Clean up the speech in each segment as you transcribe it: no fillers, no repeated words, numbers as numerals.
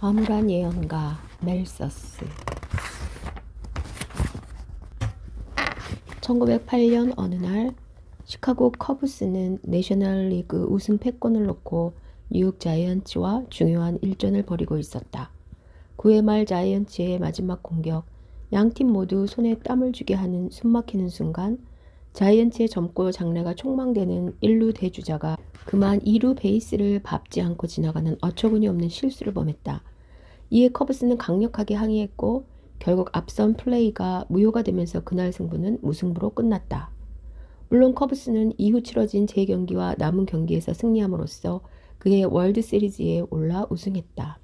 암울한 예언가 멜서스. 1908년 어느 날 시카고 커브스는 내셔널리그 우승 패권을 놓고 뉴욕 자이언츠와 중요한 일전을 벌이고 있었다. 9회 말 자이언츠의 마지막 공격, 양팀 모두 손에 땀을 쥐게 하는 숨막히는 순간 자이언츠의 젊고 장래가 촉망되는 1루 대주자가 그만 2루 베이스를 밟지 않고 지나가는 어처구니 없는 실수를 범했다. 이에 커브스는 강력하게 항의했고 결국 앞선 플레이가 무효가 되면서 그날 승부는 무승부로 끝났다. 물론 커브스는 이후 치러진 재경기와 남은 경기에서 승리함으로써 그의 월드시리즈에 올라 우승했다.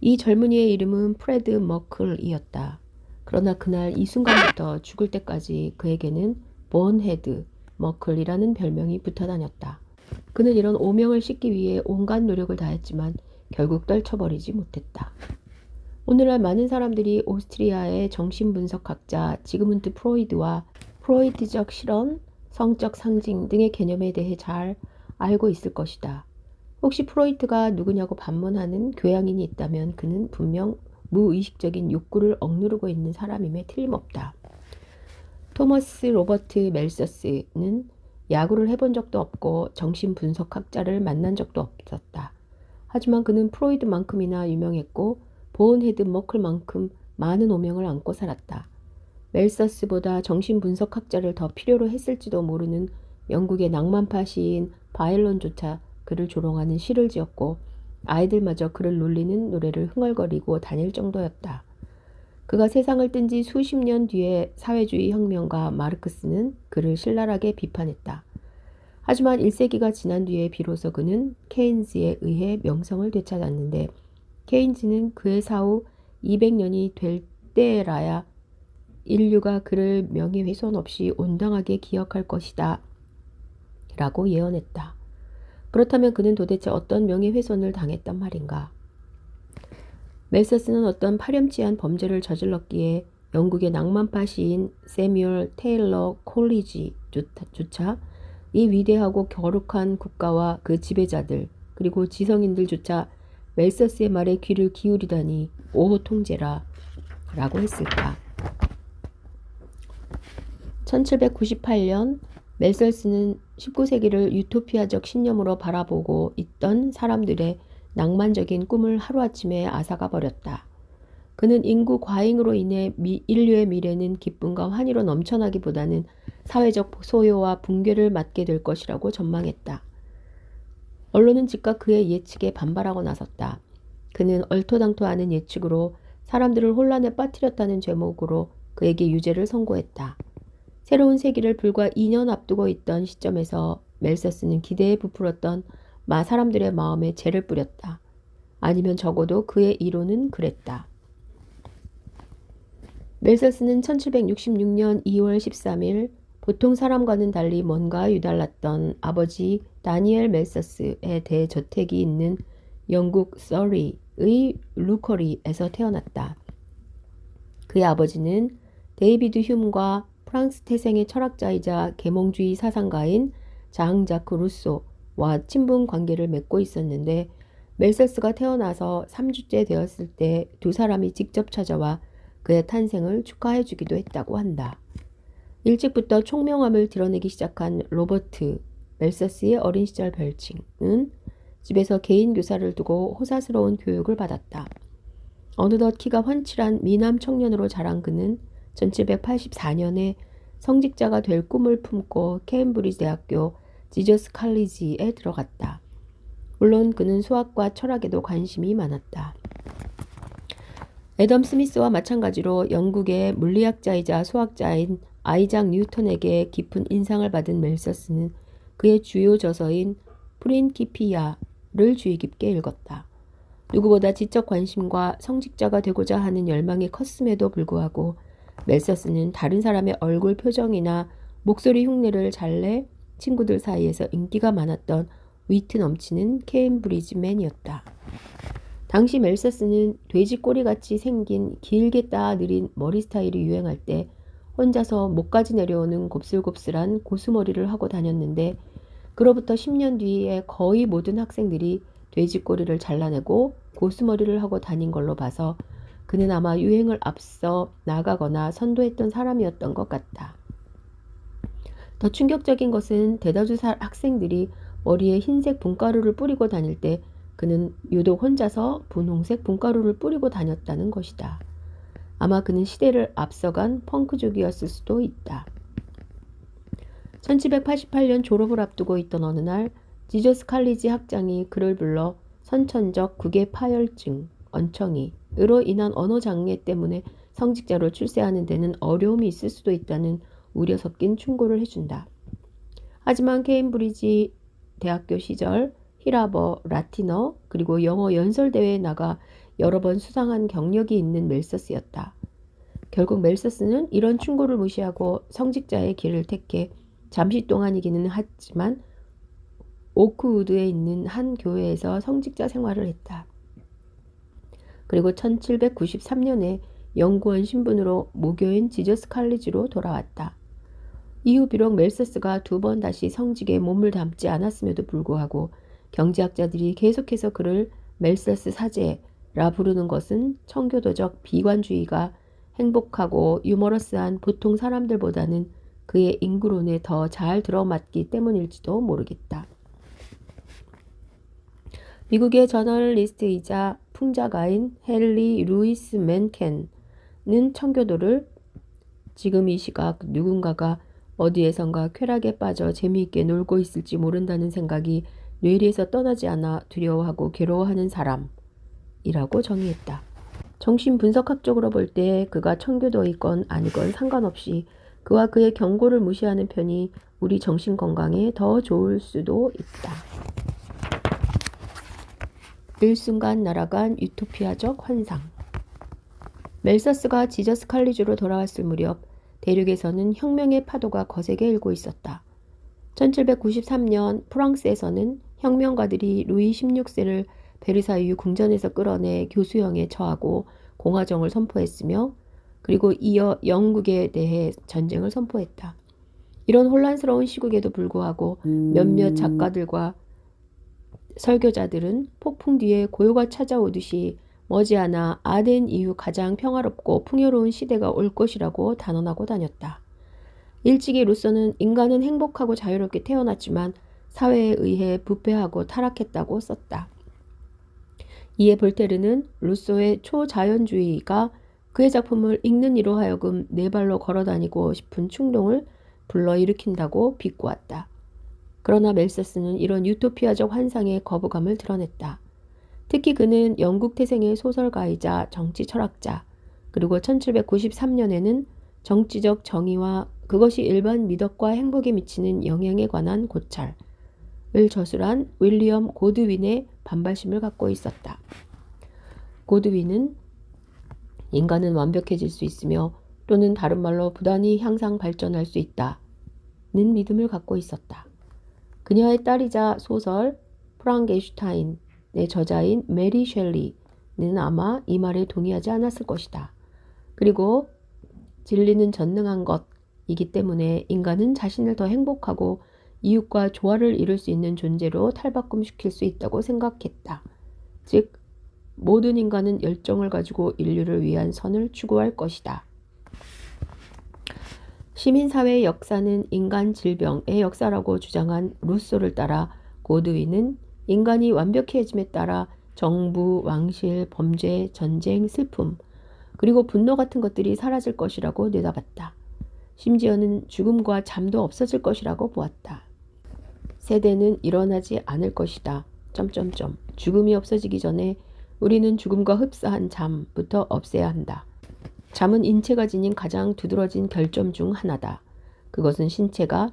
이 젊은이의 이름은 프레드 머클이었다. 그러나 그날 이 순간부터 죽을 때까지 그에게는 본헤드 머클이라는 별명이 붙어 다녔다. 그는 이런 오명을 씻기 위해 온갖 노력을 다했지만 결국 떨쳐버리지 못했다. 오늘날 많은 사람들이 오스트리아의 정신분석학자 지그문트 프로이드와 프로이드적 실험, 성적 상징 등의 개념에 대해 잘 알고 있을 것이다. 혹시 프로이트가 누구냐고 반문하는 교양인이 있다면 그는 분명 무의식적인 욕구를 억누르고 있는 사람임에 틀림없다. 토머스 로버트 멜서스는 야구를 해본 적도 없고 정신분석학자를 만난 적도 없었다. 하지만 그는 프로이드만큼이나 유명했고 본헤드 머클만큼 많은 오명을 안고 살았다. 멜서스보다 정신분석학자를 더 필요로 했을지도 모르는 영국의 낭만파 시인 바일론조차 그를 조롱하는 시를 지었고 아이들마저 그를 놀리는 노래를 흥얼거리고 다닐 정도였다. 그가 세상을 뜬 지 수십 년 뒤에 사회주의 혁명가 마르크스는 그를 신랄하게 비판했다. 하지만 1세기가 지난 뒤에 비로소 그는 케인즈에 의해 명성을 되찾았는데 케인즈는 그의 사후 200년이 될 때라야 인류가 그를 명예훼손 없이 온당하게 기억할 것이다 라고 예언했다. 그렇다면 그는 도대체 어떤 명예훼손을 당했단 말인가? 멜서스는 어떤 파렴치한 범죄를 저질렀기에 영국의 낭만파 시인 세뮤얼 테일러 콜리지조차 이 위대하고 거룩한 국가와 그 지배자들 그리고 지성인들조차 멜서스의 말에 귀를 기울이다니 오호 통제라 라고 했을까. 1798년 멜서스는 19세기를 유토피아적 신념으로 바라보고 있던 사람들의 낭만적인 꿈을 하루아침에 앗아가 버렸다. 그는 인구 과잉으로 인해 인류의 미래는 기쁨과 환희로 넘쳐나기보다는 사회적 소요와 붕괴를 맞게 될 것이라고 전망했다. 언론은 즉각 그의 예측에 반발하고 나섰다. 그는 얼토당토하는 예측으로 사람들을 혼란에 빠뜨렸다는 제목으로 그에게 유죄를 선고했다. 새로운 세기를 불과 2년 앞두고 있던 시점에서 멜서스는 기대에 부풀었던 사람들의 마음에 재를 뿌렸다. 아니면 적어도 그의 이론은 그랬다. 멜서스는 1766년 2월 13일 보통 사람과는 달리 뭔가 유달랐던 아버지 다니엘 멜서스의 대저택이 있는 영국 서리의 루커리에서 태어났다. 그의 아버지는 데이비드 휴먼과 프랑스 태생의 철학자이자 계몽주의 사상가인 장 자크 루소와 친분 관계를 맺고 있었는데 멜서스가 태어나서 3주째 되었을 때 두 사람이 직접 찾아와 그의 탄생을 축하해 주기도 했다고 한다. 일찍부터 총명함을 드러내기 시작한 로버트 멜서스의 어린 시절 별칭은 집에서 개인 교사를 두고 호사스러운 교육을 받았다. 어느덧 키가 훤칠한 미남 청년으로 자란 그는 1784년에 성직자가 될 꿈을 품고 케임브리지 대학교 지저스 칼리지에 들어갔다. 물론 그는 수학과 철학에도 관심이 많았다. 애덤 스미스와 마찬가지로 영국의 물리학자이자 수학자인 아이작 뉴턴에게 깊은 인상을 받은 멜서스는 그의 주요 저서인 프린키피아를 주의 깊게 읽었다. 누구보다 지적 관심과 성직자가 되고자 하는 열망이 컸음에도 불구하고 멜서스는 다른 사람의 얼굴 표정이나 목소리 흉내를 잘 내 친구들 사이에서 인기가 많았던 위트 넘치는 케임브리지맨이었다. 당시 멜서스는 돼지 꼬리같이 생긴 길게 따 느린 머리 스타일이 유행할 때 혼자서 목까지 내려오는 곱슬곱슬한 고수머리를 하고 다녔는데 그로부터 10년 뒤에 거의 모든 학생들이 돼지꼬리를 잘라내고 고스머리를 하고 다닌 걸로 봐서 그는 아마 유행을 앞서 나가거나 선도했던 사람이었던 것 같다. 더 충격적인 것은 대다수 학생들이 머리에 흰색 분가루를 뿌리고 다닐 때 그는 유독 혼자서 분홍색 분가루를 뿌리고 다녔다는 것이다. 아마 그는 시대를 앞서간 펑크족이었을 수도 있다. 1788년 졸업을 앞두고 있던 어느 날 지저스 칼리지 학장이 그를 불러 선천적 국외 파열증, 언청이으로 인한 언어 장애 때문에 성직자로 출세하는 데는 어려움이 있을 수도 있다는 우려 섞인 충고를 해준다. 하지만 케임브리지 대학교 시절 히라버, 라틴어, 그리고 영어 연설대회에 나가 여러 번 수상한 경력이 있는 멜서스였다. 결국 멜서스는 이런 충고를 무시하고 성직자의 길을 택해 잠시 동안이기는 하지만 오크우드에 있는 한 교회에서 성직자 생활을 했다. 그리고 1793년에 연구원 신분으로 모교인 지저스 칼리지로 돌아왔다. 이후 비록 멜서스가 2번 다시 성직에 몸을 담지 않았음에도 불구하고 경제학자들이 계속해서 그를 멜서스 사제라 부르는 것은 청교도적 비관주의가 행복하고 유머러스한 보통 사람들보다는 그의 인구론에 더 잘 들어맞기 때문일지도 모르겠다. 미국의 저널리스트이자 풍자가인 헨리 루이스 맨켄은 청교도를 지금 이 시각 누군가가 어디에선가 쾌락에 빠져 재미있게 놀고 있을지 모른다는 생각이 뇌리에서 떠나지 않아 두려워하고 괴로워하는 사람이라고 정의했다. 정신분석학적으로 볼 때 그가 청교도이건 아니건 상관없이 그와 그의 경고를 무시하는 편이 우리 정신건강에 더 좋을 수도 있다. 일순간 날아간 유토피아적 환상. 멜서스가 지저스 칼리지로 돌아왔을 무렵 대륙에서는 혁명의 파도가 거세게 일고 있었다. 1793년 프랑스에서는 혁명가들이 루이 16세를 베르사유 궁전에서 끌어내 교수형에 처하고 공화정을 선포했으며 그리고 이어 영국에 대해 전쟁을 선포했다. 이런 혼란스러운 시국에도 불구하고 몇몇 작가들과 설교자들은 폭풍 뒤에 고요가 찾아오듯이 머지않아 아덴 이후 가장 평화롭고 풍요로운 시대가 올 것이라고 단언하고 다녔다. 일찍이 루소는 인간은 행복하고 자유롭게 태어났지만 사회에 의해 부패하고 타락했다고 썼다. 이에 볼테르는 루소의 초자연주의가 그의 작품을 읽는 이로 하여금 네 발로 걸어다니고 싶은 충동을 불러일으킨다고 비꼬았다. 그러나 멜서스는 이런 유토피아적 환상에 거부감을 드러냈다. 특히 그는 영국 태생의 소설가이자 정치 철학자, 그리고 1793년에는 정치적 정의와 그것이 일반 미덕과 행복에 미치는 영향에 관한 고찰을 저술한 윌리엄 고드윈의 반발심을 갖고 있었다. 고드윈은 인간은 완벽해질 수 있으며 또는 다른 말로 부단히 향상 발전할 수 있다는 믿음을 갖고 있었다. 그녀의 딸이자 소설 프랑겐슈타인의 저자인 메리 셸리는 아마 이 말에 동의하지 않았을 것이다. 그리고 진리는 전능한 것이기 때문에 인간은 자신을 더 행복하고 이웃과 조화를 이룰 수 있는 존재로 탈바꿈시킬 수 있다고 생각했다. 즉, 모든 인간은 열정을 가지고 인류를 위한 선을 추구할 것이다. 시민사회의 역사는 인간 질병의 역사라고 주장한 루소를 따라 고드윈은 인간이 완벽해짐에 따라 정부, 왕실, 범죄, 전쟁, 슬픔, 그리고 분노 같은 것들이 사라질 것이라고 내다봤다. 심지어는 죽음과 잠도 없어질 것이라고 보았다. 세대는 일어나지 않을 것이다. 죽음이 없어지기 전에 우리는 죽음과 흡사한 잠부터 없애야 한다. 잠은 인체가 지닌 가장 두드러진 결점 중 하나다. 그것은 신체가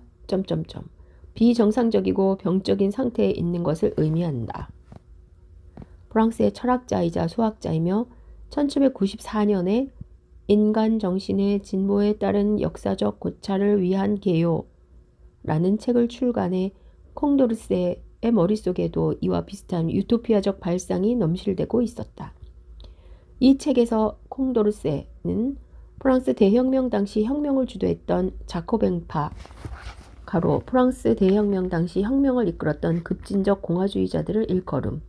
비정상적이고 병적인 상태에 있는 것을 의미한다. 프랑스의 철학자이자 수학자이며 1794년에 인간 정신의 진보에 따른 역사적 고찰을 위한 개요라는 책을 출간해 콩도르세의 머릿속에도 이와 비슷한 유토피아적 발상이 넘실대고 있었다. 이 책에서 콩도르세는 프랑스 대혁명 당시 혁명을 주도했던 자코뱅파, 가로 프랑스 대혁명 당시 혁명을 이끌었던 급진적 공화주의자들을 일컬음,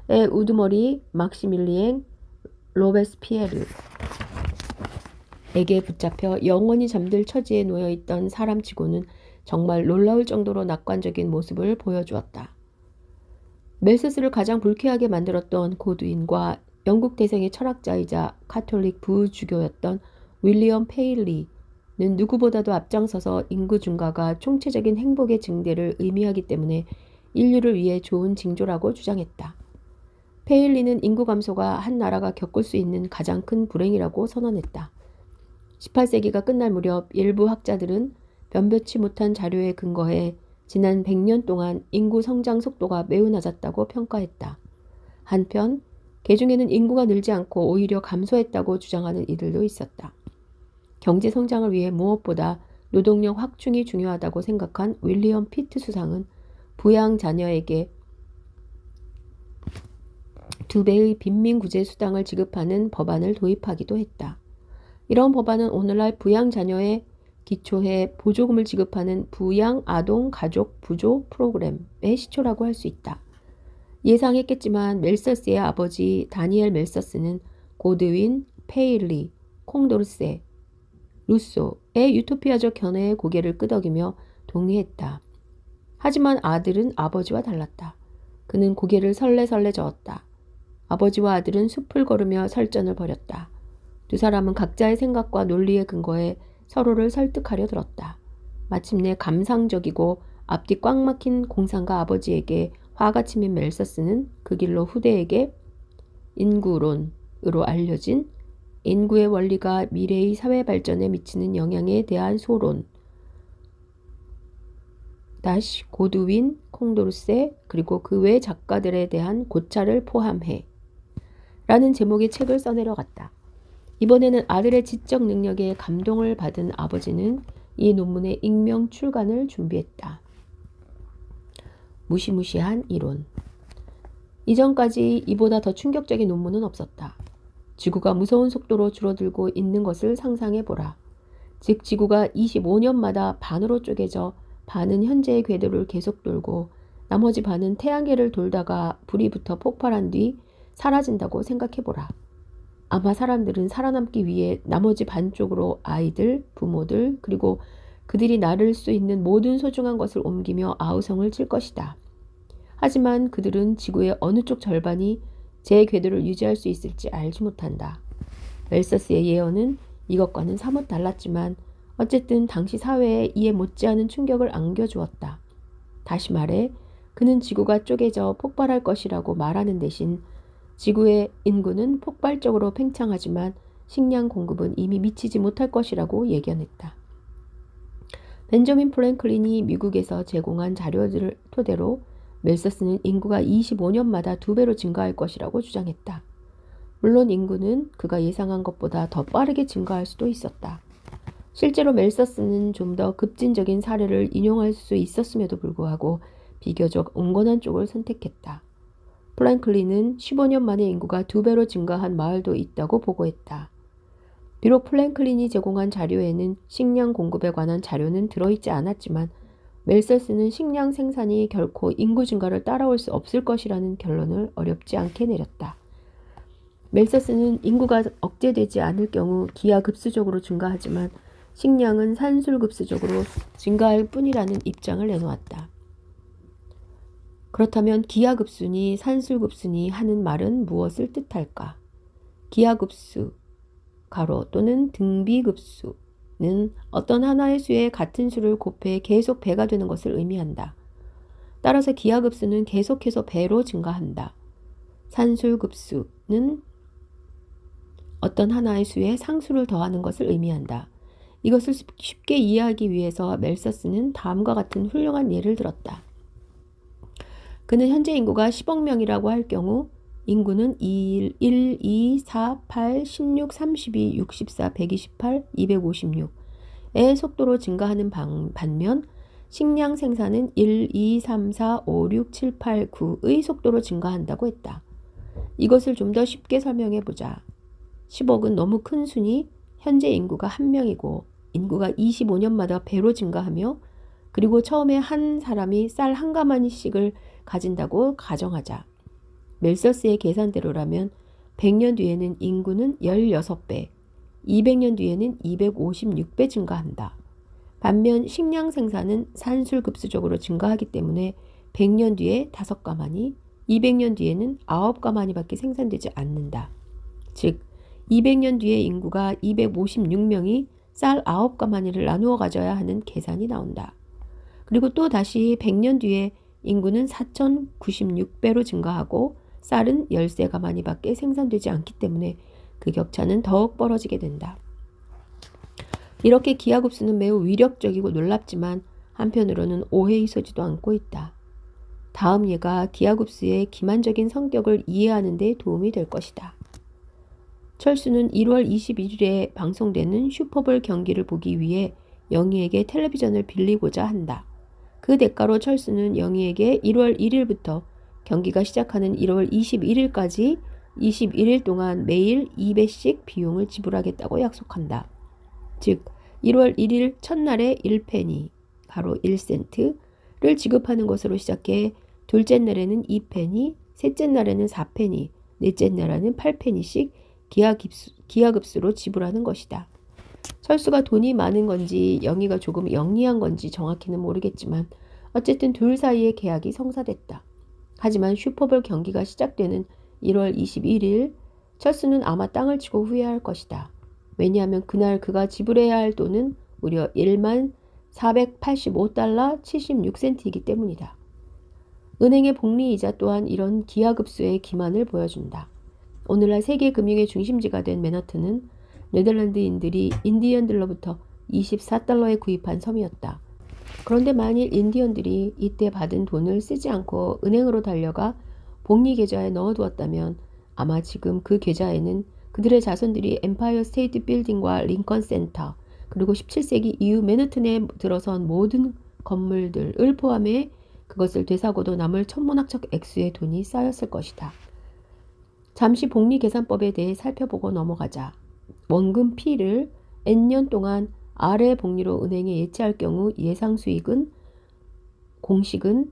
우두머리 막시밀리엥 로베스피에르에게 붙잡혀 영원히 잠들 처지에 놓여있던 사람치고는 정말 놀라울 정도로 낙관적인 모습을 보여주었다. 멜서스를 가장 불쾌하게 만들었던 고두인과 영국 대생의 철학자이자 카톨릭 부주교였던 윌리엄 페일리는 누구보다도 앞장서서 인구 증가가 총체적인 행복의 증대를 의미하기 때문에 인류를 위해 좋은 징조라고 주장했다. 페일리는 인구 감소가 한 나라가 겪을 수 있는 가장 큰 불행이라고 선언했다. 18세기가 끝날 무렵 일부 학자들은 변변치 못한 자료에 근거해 지난 100년 동안 인구 성장 속도가 매우 낮았다고 평가했다. 한편 개중에는 인구가 늘지 않고 오히려 감소했다고 주장하는 이들도 있었다. 경제 성장을 위해 무엇보다 노동력 확충이 중요하다고 생각한 윌리엄 피트 수상은 부양 자녀에게 2배의 빈민구제 수당을 지급하는 법안을 도입하기도 했다. 이런 법안은 오늘날 부양 자녀에 기초해 보조금을 지급하는 부양 아동 가족 부조 프로그램의 시초라고 할 수 있다. 예상했겠지만 멜서스의 아버지 다니엘 멜서스는 고드윈, 페일리, 콩도르세, 루소의 유토피아적 견해에 고개를 끄덕이며 동의했다. 하지만 아들은 아버지와 달랐다. 그는 고개를 설레설레 저었다. 아버지와 아들은 숲을 걸으며 설전을 벌였다. 두 사람은 각자의 생각과 논리에 근거해 서로를 설득하려 들었다. 마침내 감상적이고 앞뒤 꽉 막힌 공상가 아버지에게 화가 치민 멜서스는 그 길로 후대에게 인구론으로 알려진 인구의 원리가 미래의 사회 발전에 미치는 영향에 대한 소론 고드윈, 콩도르세 그리고 그 외 작가들에 대한 고찰을 포함해 라는 제목의 책을 써내려갔다. 이번에는 아들의 지적 능력에 감동을 받은 아버지는 이 논문의 익명 출간을 준비했다. 무시무시한 이론. 이전까지 이보다 더 충격적인 논문은 없었다. 지구가 무서운 속도로 줄어들고 있는 것을 상상해보라. 즉 지구가 25년마다 반으로 쪼개져 반은 현재의 궤도를 계속 돌고 나머지 반은 태양계를 돌다가 불이 붙어 폭발한 뒤 사라진다고 생각해보라. 아마 사람들은 살아남기 위해 나머지 반쪽으로 아이들, 부모들, 그리고 그들이 나를 수 있는 모든 소중한 것을 옮기며 아우성을 칠 것이다. 하지만 그들은 지구의 어느 쪽 절반이 제 궤도를 유지할 수 있을지 알지 못한다. 멜서스의 예언은 이것과는 사뭇 달랐지만 어쨌든 당시 사회에 이에 못지않은 충격을 안겨주었다. 다시 말해 그는 지구가 쪼개져 폭발할 것이라고 말하는 대신 지구의 인구는 폭발적으로 팽창하지만 식량 공급은 이미 미치지 못할 것이라고 예견했다. 벤저민 프랭클린이 미국에서 제공한 자료들을 토대로 멜서스는 인구가 25년마다 2배로 증가할 것이라고 주장했다. 물론 인구는 그가 예상한 것보다 더 빠르게 증가할 수도 있었다. 실제로 멜서스는 좀 더 급진적인 사례를 인용할 수 있었음에도 불구하고 비교적 온건한 쪽을 선택했다. 프랭클린은 15년 만에 인구가 2배로 증가한 마을도 있다고 보고했다. 비록 프랭클린이 제공한 자료에는 식량 공급에 관한 자료는 들어있지 않았지만 멜서스는 식량 생산이 결코 인구 증가를 따라올 수 없을 것이라는 결론을 어렵지 않게 내렸다. 멜서스는 인구가 억제되지 않을 경우 기하급수적으로 증가하지만 식량은 산술급수적으로 증가할 뿐이라는 입장을 내놓았다. 그렇다면 기하급수니 산술급수니 하는 말은 무엇을 뜻할까? 기하급수, 가로 또는 등비급수는 어떤 하나의 수에 같은 수를 곱해 계속 배가 되는 것을 의미한다. 따라서 기하급수는 계속해서 배로 증가한다. 산술급수는 어떤 하나의 수에 상수를 더하는 것을 의미한다. 이것을 쉽게 이해하기 위해서 멜서스는 다음과 같은 훌륭한 예를 들었다. 그는 현재 인구가 10억 명이라고 할 경우 인구는 1, 2, 4, 8, 16, 32, 64, 128, 256의 속도로 증가하는 반면 식량 생산은 1, 2, 3, 4, 5, 6, 7, 8, 9의 속도로 증가한다고 했다. 이것을 좀 더 쉽게 설명해 보자. 10억은 너무 큰 수니 현재 인구가 1명이고 인구가 25년마다 배로 증가하며 그리고 처음에 한 사람이 쌀 한 가마니씩을 가진다고 가정하자. 멜서스의 계산대로라면 100년 뒤에는 인구는 16배, 200년 뒤에는 256배 증가한다. 반면 식량 생산은 산술급수적으로 증가하기 때문에 100년 뒤에 5가마니, 200년 뒤에는 9가마니밖에 생산되지 않는다. 즉 200년 뒤에 인구가 256명이 쌀 9가마니를 나누어 가져야 하는 계산이 나온다. 그리고 또 다시 100년 뒤에 인구는 4096배로 증가하고 쌀은 13가마니밖에 생산되지 않기 때문에 그 격차는 더욱 벌어지게 된다. 이렇게 기하급수는 매우 위력적이고 놀랍지만 한편으로는 오해의 소지도 않고 있다. 다음 예가 기하급수의 기만적인 성격을 이해하는 데 도움이 될 것이다. 철수는 1월 21일에 방송되는 슈퍼볼 경기를 보기 위해 영희에게 텔레비전을 빌리고자 한다. 그 대가로 철수는 영희에게 1월 1일부터 경기가 시작하는 1월 21일까지 21일 동안 매일 2배씩 비용을 지불하겠다고 약속한다. 즉 1월 1일 첫날에 1페니, 가로 1센트를 지급하는 것으로 시작해 둘째 날에는 2페니, 셋째 날에는 4페니, 넷째 날에는 8페니씩 기하급수로 지불하는 것이다. 철수가 돈이 많은 건지 영희가 조금 영리한 건지 정확히는 모르겠지만 어쨌든 둘 사이의 계약이 성사됐다. 하지만 슈퍼볼 경기가 시작되는 1월 21일 철수는 아마 땅을 치고 후회할 것이다. 왜냐하면 그날 그가 지불해야 할 돈은 무려 1만 485달러 76센트이기 때문이다. 은행의 복리이자 또한 이런 기하급수의 기만을 보여준다. 오늘날 세계 금융의 중심지가 된 맨하튼은 네덜란드인들이 인디언들로부터 24달러에 구입한 섬이었다. 그런데 만일 인디언들이 이때 받은 돈을 쓰지 않고 은행으로 달려가 복리 계좌에 넣어두었다면 아마 지금 그 계좌에는 그들의 자손들이 엠파이어 스테이트 빌딩과 링컨 센터 그리고 17세기 이후 맨하튼에 들어선 모든 건물들을 포함해 그것을 되사고도 남을 천문학적 액수의 돈이 쌓였을 것이다. 잠시 복리계산법에 대해 살펴보고 넘어가자. 원금 P를 N년 동안 R의 복리로 은행에 예치할 경우 예상수익은 공식은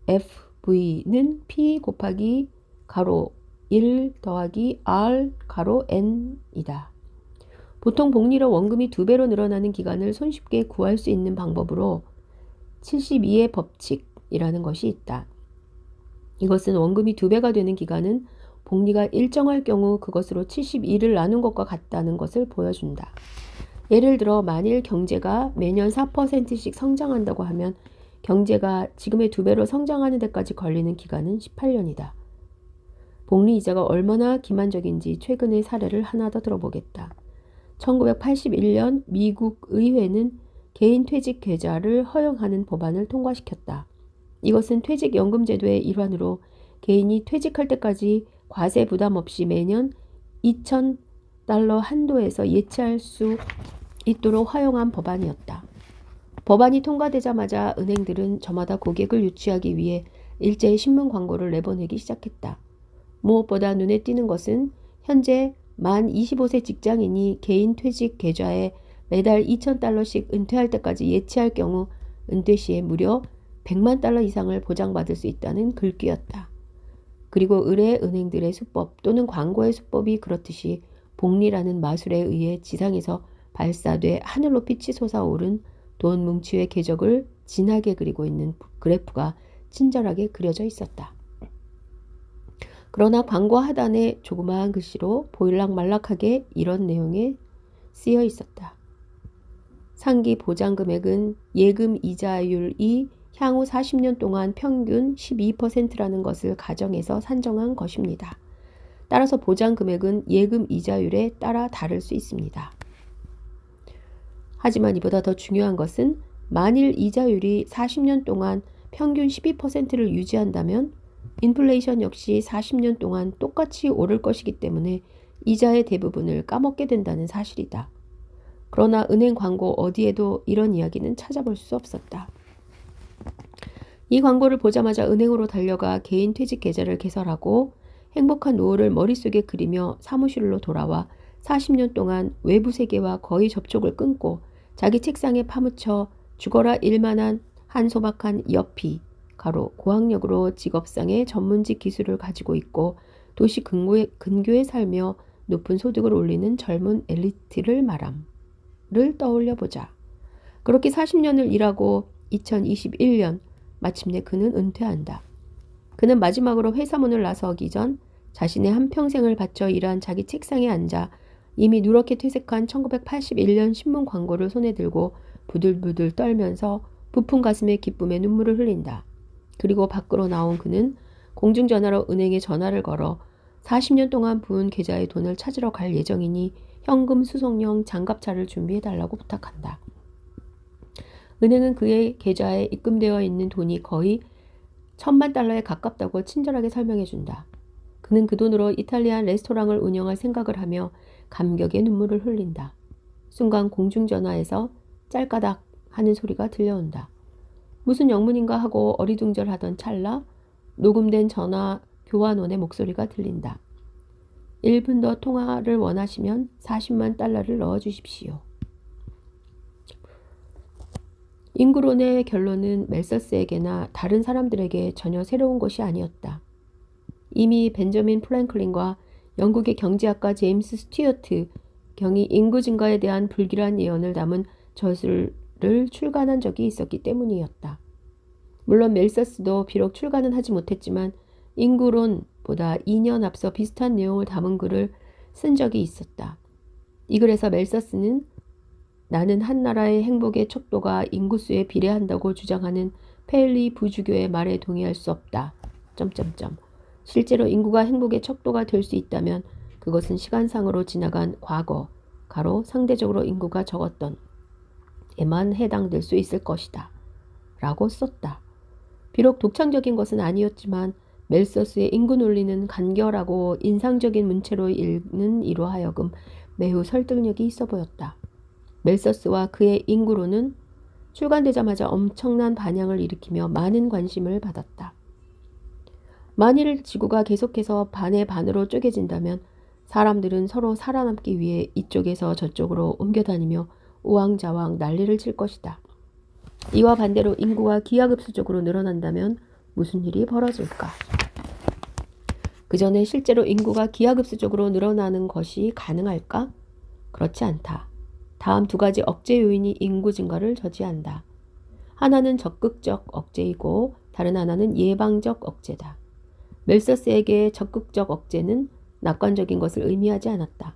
FV는 P 곱하기 가로 1 더하기 R 가로 N이다. 보통 복리로 원금이 2배로 늘어나는 기간을 손쉽게 구할 수 있는 방법으로 72의 법칙이라는 것이 있다. 이것은 원금이 2배가 되는 기간은 복리가 일정할 경우 그것으로 72를 나눈 것과 같다는 것을 보여준다. 예를 들어 만일 경제가 매년 4%씩 성장한다고 하면 경제가 지금의 2배로 성장하는 데까지 걸리는 기간은 18년이다. 복리 이자가 얼마나 기만적인지 최근의 사례를 하나 더 들어보겠다. 1981년 미국 의회는 개인 퇴직 계좌를 허용하는 법안을 통과시켰다. 이것은 퇴직연금제도의 일환으로 개인이 퇴직할 때까지 과세 부담 없이 매년 2,000달러 한도에서 예치할 수 있도록 허용한 법안이었다. 법안이 통과되자마자 은행들은 저마다 고객을 유치하기 위해 일제히 신문 광고를 내보내기 시작했다. 무엇보다 눈에 띄는 것은 현재 만 25세 직장인이 개인 퇴직 계좌에 매달 2,000달러씩 은퇴할 때까지 예치할 경우 은퇴 시에 무려 100만 달러 이상을 보장받을 수 있다는 글귀였다. 그리고 의뢰 은행들의 수법 또는 광고의 수법이 그렇듯이 복리라는 마술에 의해 지상에서 발사돼 하늘 높이 치솟아오른 돈 뭉치의 궤적을 진하게 그리고 있는 그래프가 친절하게 그려져 있었다. 그러나 광고 하단에 조그마한 글씨로 보일락말락하게 이런 내용이 쓰여 있었다. 상기 보장 금액은 예금 이자율이 향후 40년 동안 평균 12%라는 것을 가정해서 산정한 것입니다. 따라서 보장 금액은 예금 이자율에 따라 다를 수 있습니다. 하지만 이보다 더 중요한 것은 만일 이자율이 40년 동안 평균 12%를 유지한다면 인플레이션 역시 40년 동안 똑같이 오를 것이기 때문에 이자의 대부분을 까먹게 된다는 사실이다. 그러나 은행 광고 어디에도 이런 이야기는 찾아볼 수 없었다. 이 광고를 보자마자 은행으로 달려가 개인 퇴직 계좌를 개설하고 행복한 노후를 머릿속에 그리며 사무실로 돌아와 40년 동안 외부 세계와 거의 접촉을 끊고 자기 책상에 파묻혀 죽어라 일만한 한 소박한 여피, 고학력으로 직업상의 전문직 기술을 가지고 있고 도시 근교에 살며 높은 소득을 올리는 젊은 엘리트를 말함을 떠올려 보자. 그렇게 40년을 일하고 2021년 마침내 그는 은퇴한다. 그는 마지막으로 회사 문을 나서기 전 자신의 한평생을 바쳐 일한 자기 책상에 앉아 이미 누렇게 퇴색한 1981년 신문 광고를 손에 들고 부들부들 떨면서 부푼 가슴에 기쁨의 눈물을 흘린다. 그리고 밖으로 나온 그는 공중전화로 은행에 전화를 걸어 40년 동안 부은 계좌의 돈을 찾으러 갈 예정이니 현금 수송용 장갑차를 준비해달라고 부탁한다. 은행은 그의 계좌에 입금되어 있는 돈이 거의 1,000만 달러에 가깝다고 친절하게 설명해준다. 그는 그 돈으로 이탈리안 레스토랑을 운영할 생각을 하며 감격의 눈물을 흘린다. 순간 공중전화에서 짤까닥 하는 소리가 들려온다. 무슨 영문인가 하고 어리둥절하던 찰나 녹음된 전화 교환원의 목소리가 들린다. 1분 더 통화를 원하시면 40만 달러를 넣어주십시오. 잉그론의 결론은 멜서스에게나 다른 사람들에게 전혀 새로운 것이 아니었다. 이미 벤저민 프랭클린과 영국의 경제학가 제임스 스튜어트 경이 인구 증가에 대한 불길한 예언을 담은 저술을 출간한 적이 있었기 때문이었다. 물론 멜서스도 비록 출간은 하지 못했지만 잉그론보다 2년 앞서 비슷한 내용을 담은 글을 쓴 적이 있었다. 이 글에서 멜서스는 나는 한 나라의 행복의 척도가 인구수에 비례한다고 주장하는 페일리 부주교의 말에 동의할 수 없다. 실제로 인구가 행복의 척도가 될 수 있다면 그것은 시간상으로 지나간 과거, 상대적으로 인구가 적었던 에만 해당될 수 있을 것이다. 라고 썼다. 비록 독창적인 것은 아니었지만 멜서스의 인구 논리는 간결하고 인상적인 문체로 읽는 이로 하여금 매우 설득력이 있어 보였다. 멜서스와 그의 인구론은 출간되자마자 엄청난 반향을 일으키며 많은 관심을 받았다. 만일 지구가 계속해서 반의 반으로 쪼개진다면 사람들은 서로 살아남기 위해 이쪽에서 저쪽으로 옮겨다니며 우왕좌왕 난리를 칠 것이다. 이와 반대로 인구가 기하급수적으로 늘어난다면 무슨 일이 벌어질까? 그 전에 실제로 인구가 기하급수적으로 늘어나는 것이 가능할까? 그렇지 않다. 다음 두 가지 억제 요인이 인구 증가를 저지한다. 하나는 적극적 억제이고 다른 하나는 예방적 억제다. 멜서스에게 적극적 억제는 낙관적인 것을 의미하지 않았다.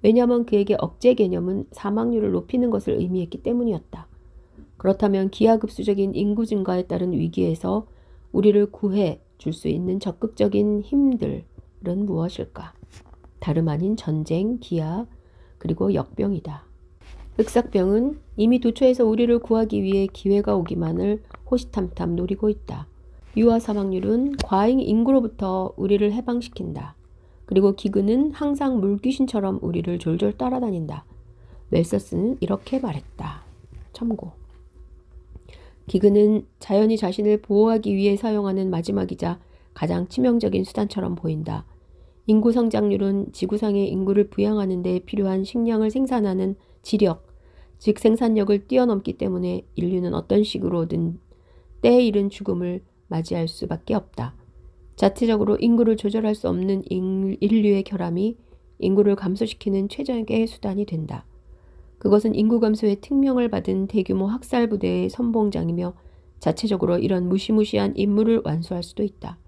왜냐하면 그에게 억제 개념은 사망률을 높이는 것을 의미했기 때문이었다. 그렇다면 기하급수적인 인구 증가에 따른 위기에서 우리를 구해 줄 수 있는 적극적인 힘들은 무엇일까? 다름 아닌 전쟁, 기아, 그리고 역병이다. 흑사병은 이미 도처에서 우리를 구하기 위해 기회가 오기만을 호시탐탐 노리고 있다. 유아 사망률은 과잉 인구로부터 우리를 해방시킨다. 그리고 기근은 항상 물귀신처럼 우리를 졸졸 따라다닌다. 멜서스는 이렇게 말했다. 참고. 기근은 자연이 자신을 보호하기 위해 사용하는 마지막이자 가장 치명적인 수단처럼 보인다. 인구 성장률은 지구상의 인구를 부양하는 데 필요한 식량을 생산하는 지력, 즉 생산력을 뛰어넘기 때문에 인류는 어떤 식으로든 때에 이른 죽음을 맞이할 수밖에 없다. 자체적으로 인구를 조절할 수 없는 인류의 결함이 인구를 감소시키는 최적의 수단이 된다. 그것은 인구 감소의 특명을 받은 대규모 학살 부대의 선봉장이며 자체적으로 이런 무시무시한 임무를 완수할 수도 있다.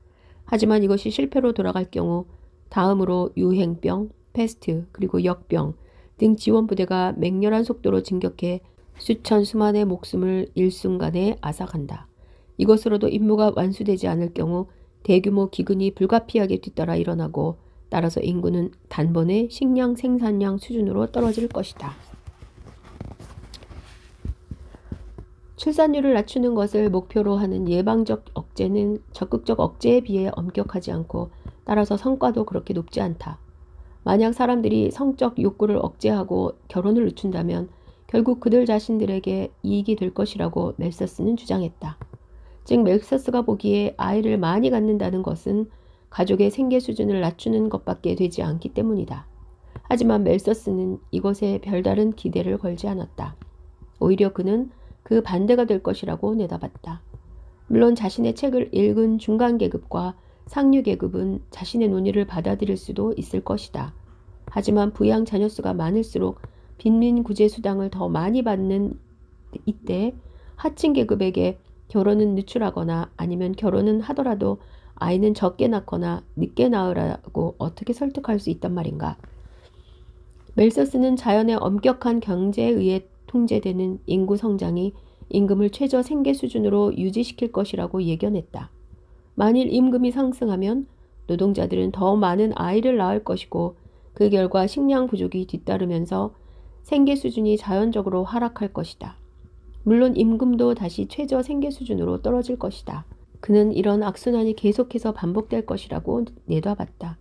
하지만 이것이 실패로 돌아갈 경우 다음으로 유행병, 패스트, 그리고 역병 등 지원부대가 맹렬한 속도로 진격해 수천 수만의 목숨을 일순간에 앗아간다. 이것으로도 임무가 완수되지 않을 경우 대규모 기근이 불가피하게 뒤따라 일어나고 따라서 인구는 단번에 식량 생산량 수준으로 떨어질 것이다. 출산율을 낮추는 것을 목표로 하는 예방적 억제는 적극적 억제에 비해 엄격하지 않고 따라서 성과도 그렇게 높지 않다. 만약 사람들이 성적 욕구를 억제하고 결혼을 늦춘다면 결국 그들 자신들에게 이익이 될 것이라고 멜서스는 주장했다. 즉 멜서스가 보기에 아이를 많이 갖는다는 것은 가족의 생계 수준을 낮추는 것밖에 되지 않기 때문이다. 하지만 멜서스는 이것에 별다른 기대를 걸지 않았다. 오히려 그는 그 반대가 될 것이라고 내다봤다. 물론 자신의 책을 읽은 중간계급과 상류계급은 자신의 논의를 받아들일 수도 있을 것이다. 하지만 부양 자녀 수가 많을수록 빈민구제수당을 더 많이 받는 이때 하층 계급에게 결혼은 늦추라거나 아니면 결혼은 하더라도 아이는 적게 낳거나 늦게 낳으라고 어떻게 설득할 수 있단 말인가. 멜서스는 자연의 엄격한 경제에 의해 통제되는 인구 성장이 임금을 최저 생계 수준으로 유지시킬 것이라고 예견했다. 만일 임금이 상승하면 노동자들은 더 많은 아이를 낳을 것이고 그 결과 식량 부족이 뒤따르면서 생계 수준이 자연적으로 하락할 것이다. 물론 임금도 다시 최저 생계 수준으로 떨어질 것이다. 그는 이런 악순환이 계속해서 반복될 것이라고 내다봤다.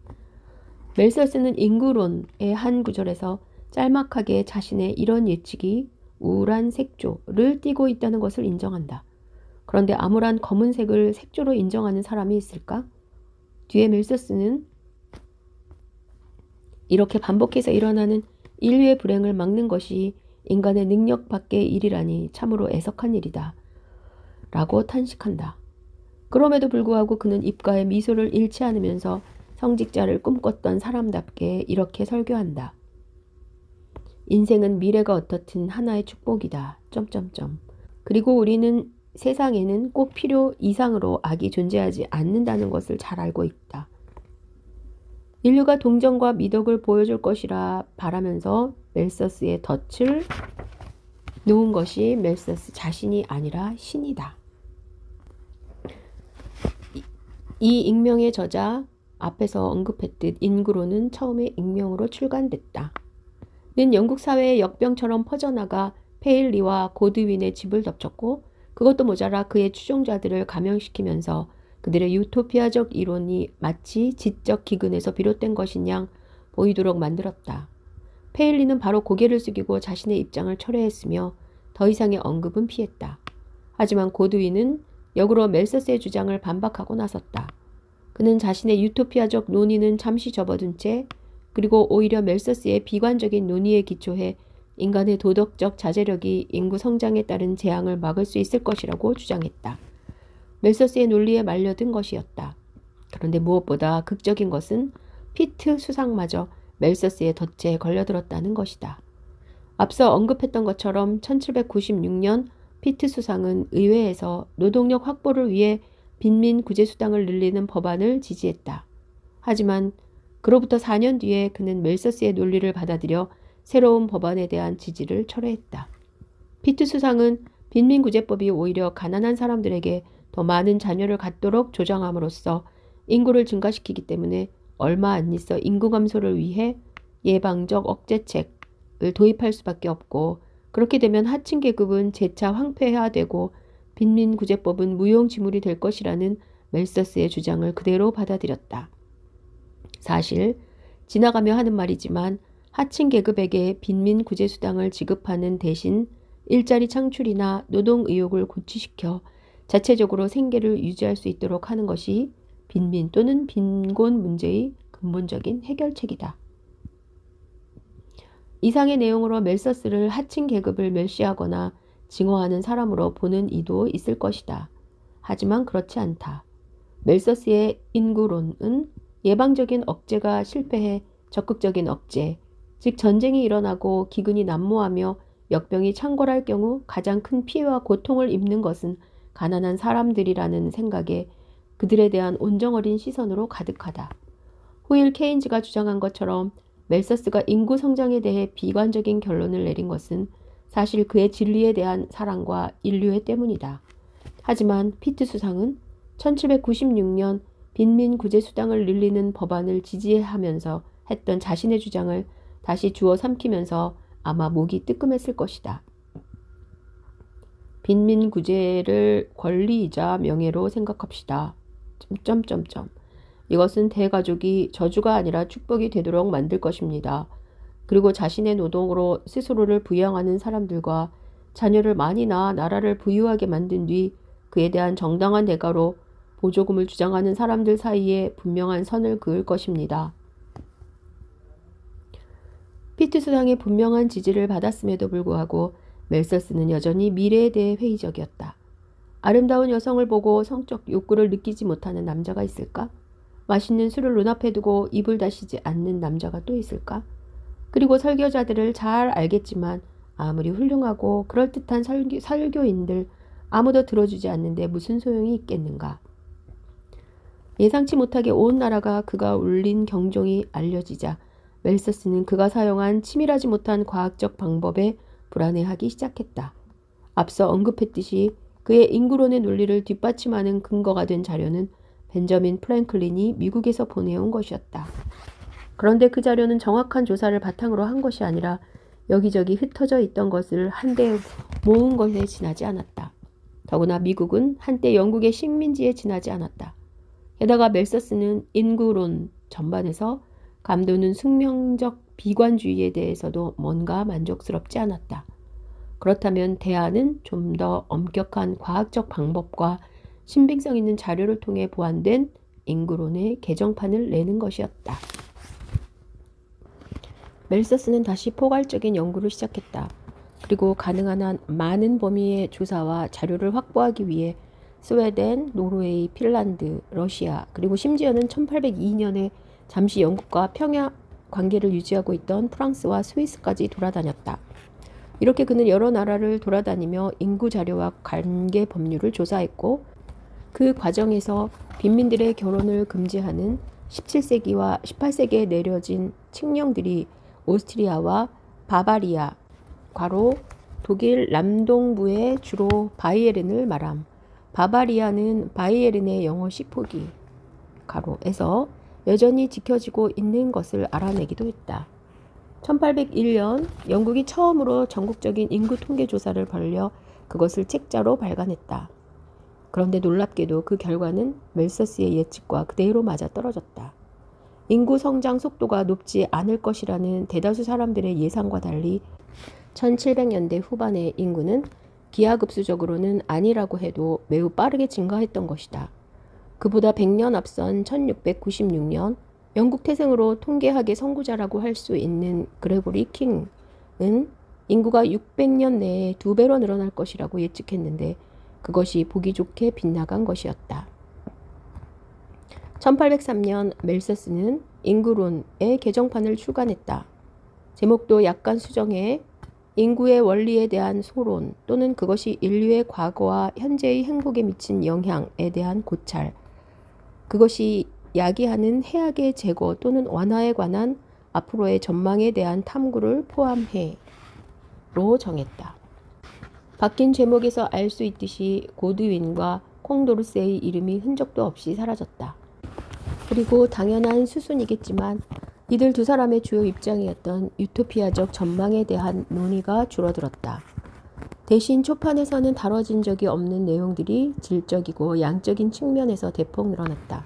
멜서스는 인구론의 한 구절에서 짤막하게 자신의 이런 예측이 우울한 색조를 띠고 있다는 것을 인정한다. 그런데 암울한 검은색을 색조로 인정하는 사람이 있을까? 뒤에 멜서스는 이렇게 반복해서 일어나는 인류의 불행을 막는 것이 인간의 능력 밖의 일이라니 참으로 애석한 일이다. 라고 탄식한다. 그럼에도 불구하고 그는 입가에 미소를 잃지 않으면서 성직자를 꿈꿨던 사람답게 이렇게 설교한다. 인생은 미래가 어떻든 하나의 축복이다. 그리고 우리는 세상에는 꼭 필요 이상으로 악이 존재하지 않는다는 것을 잘 알고 있다. 인류가 동정과 미덕을 보여줄 것이라 바라면서 멜서스의 덫을 놓은 것이 멜서스 자신이 아니라 신이다. 이 익명의 저자 앞에서 언급했듯 인구론은 처음에 익명으로 출간됐다. 는 영국 사회의 역병처럼 퍼져나가 페일리와 고드윈의 집을 덮쳤고 그것도 모자라 그의 추종자들을 감염시키면서 그들의 유토피아적 이론이 마치 지적 기근에서 비롯된 것인 양 보이도록 만들었다. 페일리는 바로 고개를 숙이고 자신의 입장을 철회했으며 더 이상의 언급은 피했다. 하지만 고드윈은 역으로 멜서스의 주장을 반박하고 나섰다. 그는 자신의 유토피아적 논의는 잠시 접어둔 채 그리고 오히려 멜서스의 비관적인 논의에 기초해 인간의 도덕적 자제력이 인구 성장에 따른 재앙을 막을 수 있을 것이라고 주장했다. 멜서스의 논리에 말려든 것이었다. 그런데 무엇보다 극적인 것은 피트 수상마저 멜서스의 덫에 걸려들었다는 것이다. 앞서 언급했던 것처럼 1796년 피트 수상은 의회에서 노동력 확보를 위해 빈민 구제수당을 늘리는 법안을 지지했다. 하지만 그로부터 4년 뒤에 그는 멜서스의 논리를 받아들여 새로운 법안에 대한 지지를 철회했다. 피트 수상은 빈민구제법이 오히려 가난한 사람들에게 더 많은 자녀를 갖도록 조정함으로써 인구를 증가시키기 때문에 얼마 안 있어 인구 감소를 위해 예방적 억제책을 도입할 수밖에 없고 그렇게 되면 하층 계급은 재차 황폐화되고 빈민구제법은 무용지물이 될 것이라는 멜서스의 주장을 그대로 받아들였다. 사실 지나가며 하는 말이지만 하층 계급에게 빈민구제수당을 지급하는 대신 일자리 창출이나 노동 의욕을 고취시켜 자체적으로 생계를 유지할 수 있도록 하는 것이 빈민 또는 빈곤 문제의 근본적인 해결책이다. 이상의 내용으로 멜서스를 하층 계급을 멸시하거나 증오하는 사람으로 보는 이도 있을 것이다. 하지만 그렇지 않다. 멜서스의 인구론은 예방적인 억제가 실패해 적극적인 억제, 즉 전쟁이 일어나고 기근이 난무하며 역병이 창궐할 경우 가장 큰 피해와 고통을 입는 것은 가난한 사람들이라는 생각에 그들에 대한 온정어린 시선으로 가득하다. 후일 케인즈가 주장한 것처럼 멜서스가 인구 성장에 대해 비관적인 결론을 내린 것은 사실 그의 진리에 대한 사랑과 인류애 때문이다. 하지만 피트 수상은 1796년 빈민구제수당을 늘리는 법안을 지지하면서 했던 자신의 주장을 다시 주워 삼키면서 아마 목이 뜨끔했을 것이다. 빈민구제를 권리이자 명예로 생각합시다. 이것은 대가족이 저주가 아니라 축복이 되도록 만들 것입니다. 그리고 자신의 노동으로 스스로를 부양하는 사람들과 자녀를 많이 낳아 나라를 부유하게 만든 뒤 그에 대한 정당한 대가로 보조금을 주장하는 사람들 사이에 분명한 선을 그을 것입니다. 피트 수상의 분명한 지지를 받았음에도 불구하고 멜서스는 여전히 미래에 대해 회의적이었다. 아름다운 여성을 보고 성적 욕구를 느끼지 못하는 남자가 있을까? 맛있는 술을 눈앞에 두고 입을 다시지 않는 남자가 또 있을까? 그리고 설교자들을 잘 알겠지만 아무리 훌륭하고 그럴듯한 설교인들 아무도 들어주지 않는데 무슨 소용이 있겠는가? 예상치 못하게 온 나라가 그가 울린 경종이 알려지자 멜서스는 그가 사용한 치밀하지 못한 과학적 방법에 불안해하기 시작했다. 앞서 언급했듯이 그의 인구론의 논리를 뒷받침하는 근거가 된 자료는 벤저민 프랭클린이 미국에서 보내온 것이었다. 그런데 그 자료는 정확한 조사를 바탕으로 한 것이 아니라 여기저기 흩어져 있던 것을 한데 모은 것에 지나지 않았다. 더구나 미국은 한때 영국의 식민지에 지나지 않았다. 게다가 멜서스는 인구론 전반에서 감도는 숙명적 비관주의에 대해서도 뭔가 만족스럽지 않았다. 그렇다면 대안은 좀 더 엄격한 과학적 방법과 신빙성 있는 자료를 통해 보완된 인구론의 개정판을 내는 것이었다. 멜서스는 다시 포괄적인 연구를 시작했다. 그리고 가능한 한 많은 범위의 조사와 자료를 확보하기 위해 스웨덴, 노르웨이, 핀란드, 러시아, 그리고 심지어는 1802년에 잠시 영국과 평화 관계를 유지하고 있던 프랑스와 스위스까지 돌아다녔다. 이렇게 그는 여러 나라를 돌아다니며 인구 자료와 관계 법률을 조사했고 그 과정에서 빈민들의 결혼을 금지하는 17세기와 18세기에 내려진 칙령들이 오스트리아와 바바리아, 괄호 독일 남동부의 주로 바이에른을 말함. 바바리아는 바이에른의 영어식 포기, 괄호에서 여전히 지켜지고 있는 것을 알아내기도 했다. 1801년 영국이 처음으로 전국적인 인구 통계 조사를 벌여 그것을 책자로 발간했다. 그런데 놀랍게도 그 결과는 멜서스의 예측과 그대로 맞아떨어졌다. 인구 성장 속도가 높지 않을 것이라는 대다수 사람들의 예상과 달리 1700년대 후반의 인구는 기하급수적으로는 아니라고 해도 매우 빠르게 증가했던 것이다. 그보다 100년 앞선 1696년 영국 태생으로 통계학의 선구자라고 할 수 있는 그레고리 킹은 인구가 600년 내에 2배로 늘어날 것이라고 예측했는데 그것이 보기 좋게 빗나간 것이었다. 1803년 멜서스는 인구론의 개정판을 출간했다. 제목도 약간 수정해 인구의 원리에 대한 소론 또는 그것이 인류의 과거와 현재의 행복에 미친 영향에 대한 고찰, 그것이 야기하는 해악의 제거 또는 완화에 관한 앞으로의 전망에 대한 탐구를 포함해 로 정했다. 바뀐 제목에서 알 수 있듯이 고드윈과 콩도르세의 이름이 흔적도 없이 사라졌다. 그리고 당연한 수순이겠지만 이들 두 사람의 주요 입장이었던 유토피아적 전망에 대한 논의가 줄어들었다. 대신 초판에서는 다뤄진 적이 없는 내용들이 질적이고 양적인 측면에서 대폭 늘어났다.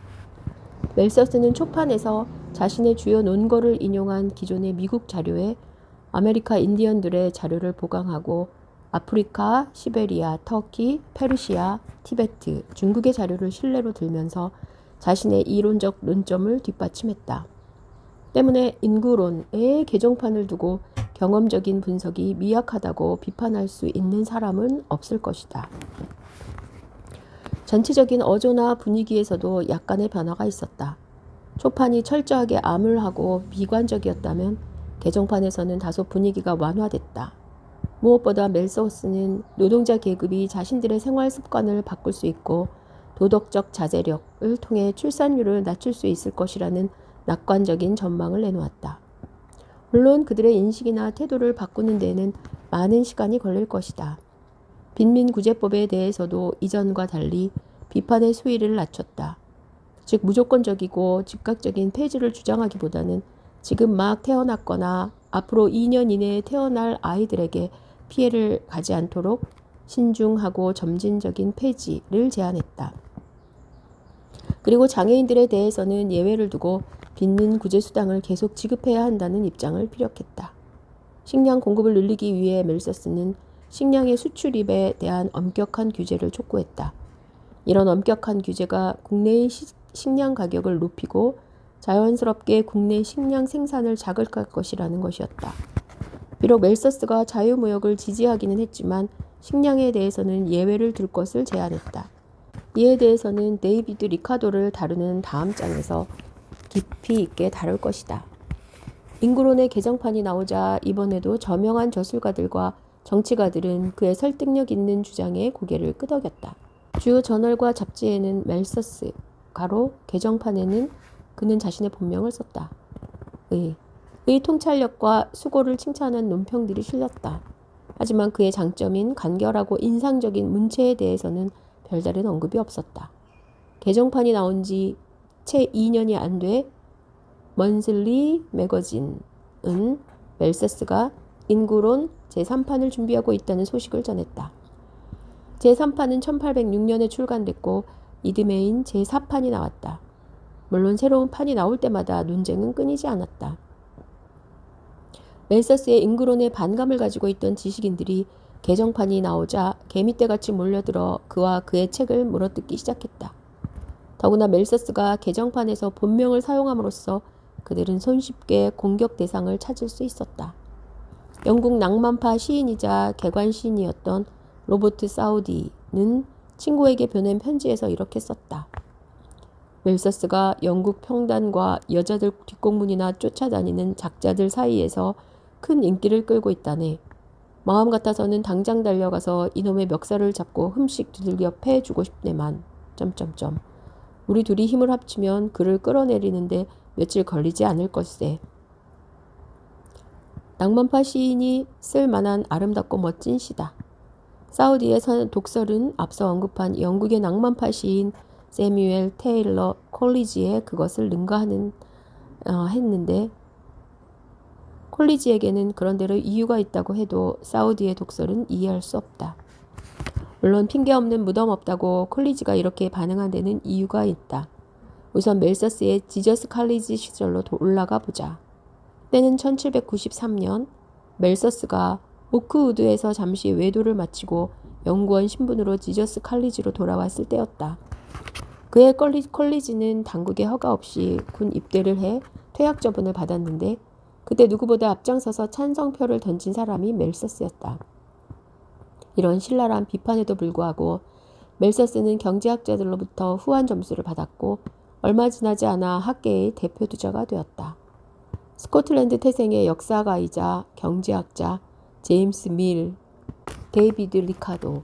멜서스는 초판에서 자신의 주요 논거를 인용한 기존의 미국 자료에 아메리카 인디언들의 자료를 보강하고 아프리카, 시베리아, 터키, 페르시아, 티베트, 중국의 자료를 신뢰로 들면서 자신의 이론적 논점을 뒷받침했다. 때문에 인구론의 개정판을 두고 경험적인 분석이 미약하다고 비판할 수 있는 사람은 없을 것이다. 전체적인 어조나 분위기에서도 약간의 변화가 있었다. 초판이 철저하게 암울하고 비관적이었다면 개정판에서는 다소 분위기가 완화됐다. 무엇보다 멜서스는 노동자 계급이 자신들의 생활 습관을 바꿀 수 있고 도덕적 자제력을 통해 출산율을 낮출 수 있을 것이라는 낙관적인 전망을 내놓았다. 물론 그들의 인식이나 태도를 바꾸는 데에는 많은 시간이 걸릴 것이다. 빈민구제법에 대해서도 이전과 달리 비판의 수위를 낮췄다. 즉 무조건적이고 즉각적인 폐지를 주장하기보다는 지금 막 태어났거나 앞으로 2년 이내에 태어날 아이들에게 피해를 가지 않도록 신중하고 점진적인 폐지를 제안했다. 그리고 장애인들에 대해서는 예외를 두고 빈민구제수당을 계속 지급해야 한다는 입장을 피력했다. 식량 공급을 늘리기 위해 멜서스는 식량의 수출입에 대한 엄격한 규제를 촉구했다. 이런 엄격한 규제가 국내의 식량 가격을 높이고 자연스럽게 국내 식량 생산을 자극할 것이라는 것이었다. 비록 멜서스가 자유무역을 지지하기는 했지만 식량에 대해서는 예외를 둘 것을 제안했다. 이에 대해서는 데이비드 리카도를 다루는 다음 장에서 깊이 있게 다룰 것이다. 잉그론의 개정판이 나오자 이번에도 저명한 저술가들과 정치가들은 그의 설득력 있는 주장에 고개를 끄덕였다. 주요 저널과 잡지에는 멜서스 가로 개정판에는 그는 자신의 본명을 썼다. 의 통찰력과 수고를 칭찬한 논평들이 실렸다. 하지만 그의 장점인 간결하고 인상적인 문체에 대해서는 별다른 언급이 없었다. 개정판이 나온 지 채 2년이 안 돼 먼슬리 매거진은 멜서스가 잉그론 제3판을 준비하고 있다는 소식을 전했다. 제3판은 1806년에 출간됐고 이듬해인 제4판이 나왔다. 물론 새로운 판이 나올 때마다 논쟁은 끊이지 않았다. 멜서스의 잉그론에 반감을 가지고 있던 지식인들이 개정판이 나오자 개미떼같이 몰려들어 그와 그의 책을 물어뜯기 시작했다. 더구나 멜서스가 개정판에서 본명을 사용함으로써 그들은 손쉽게 공격 대상을 찾을 수 있었다. 영국 낭만파 시인이자 개관 시인이었던 로버트 사우디는 친구에게 보낸 편지에서 이렇게 썼다. 멜서스가 영국 평단과 여자들 뒷공문이나 쫓아다니는 작자들 사이에서 큰 인기를 끌고 있다네. 마음 같아서는 당장 달려가서 이놈의 멱살을 잡고 흠씩 두들겨 패주고 싶네만. 우리 둘이 힘을 합치면 그를 끌어내리는데 며칠 걸리지 않을 걸세. 낭만파 시인이 쓸 만한 아름답고 멋진 시다. 사우디의 독설은 앞서 언급한 영국의 낭만파 시인 세뮤엘 테일러 콜리지에 그것을 했는데 콜리지에게는 그런대로 이유가 있다고 해도 사우디의 독설은 이해할 수 없다. 물론 핑계 없는 무덤 없다고 콜리지가 이렇게 반응한 데는 이유가 있다. 우선 멜서스의 지저스 칼리지 시절로 올라가 보자. 때는 1793년 멜서스가 오크우드에서 잠시 외도를 마치고 연구원 신분으로 지저스 칼리지로 돌아왔을 때였다. 그의 콜리지는 당국의 허가 없이 군 입대를 해 퇴학 처분을 받았는데 그때 누구보다 앞장서서 찬성표를 던진 사람이 멜서스였다. 이런 신랄한 비판에도 불구하고 멜서스는 경제학자들로부터 후한 점수를 받았고 얼마 지나지 않아 학계의 대표 주자가 되었다. 스코틀랜드 태생의 역사가이자 경제학자 제임스 밀, 데이비드 리카도,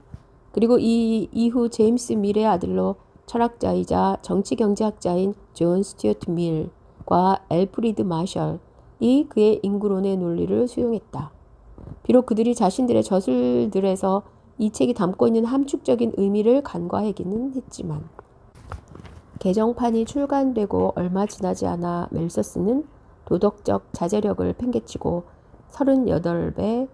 그리고 이후 제임스 밀의 아들로 철학자이자 정치경제학자인 존 스튜어트 밀과 엘프리드 마셜이 그의 잉그론의 논리를 수용했다. 비록 그들이 자신들의 저술들에서 이 책이 담고 있는 함축적인 의미를 간과하기는 했지만 개정판이 출간되고 얼마 지나지 않아 멜서스는 도덕적 자제력을 팽개치고 38배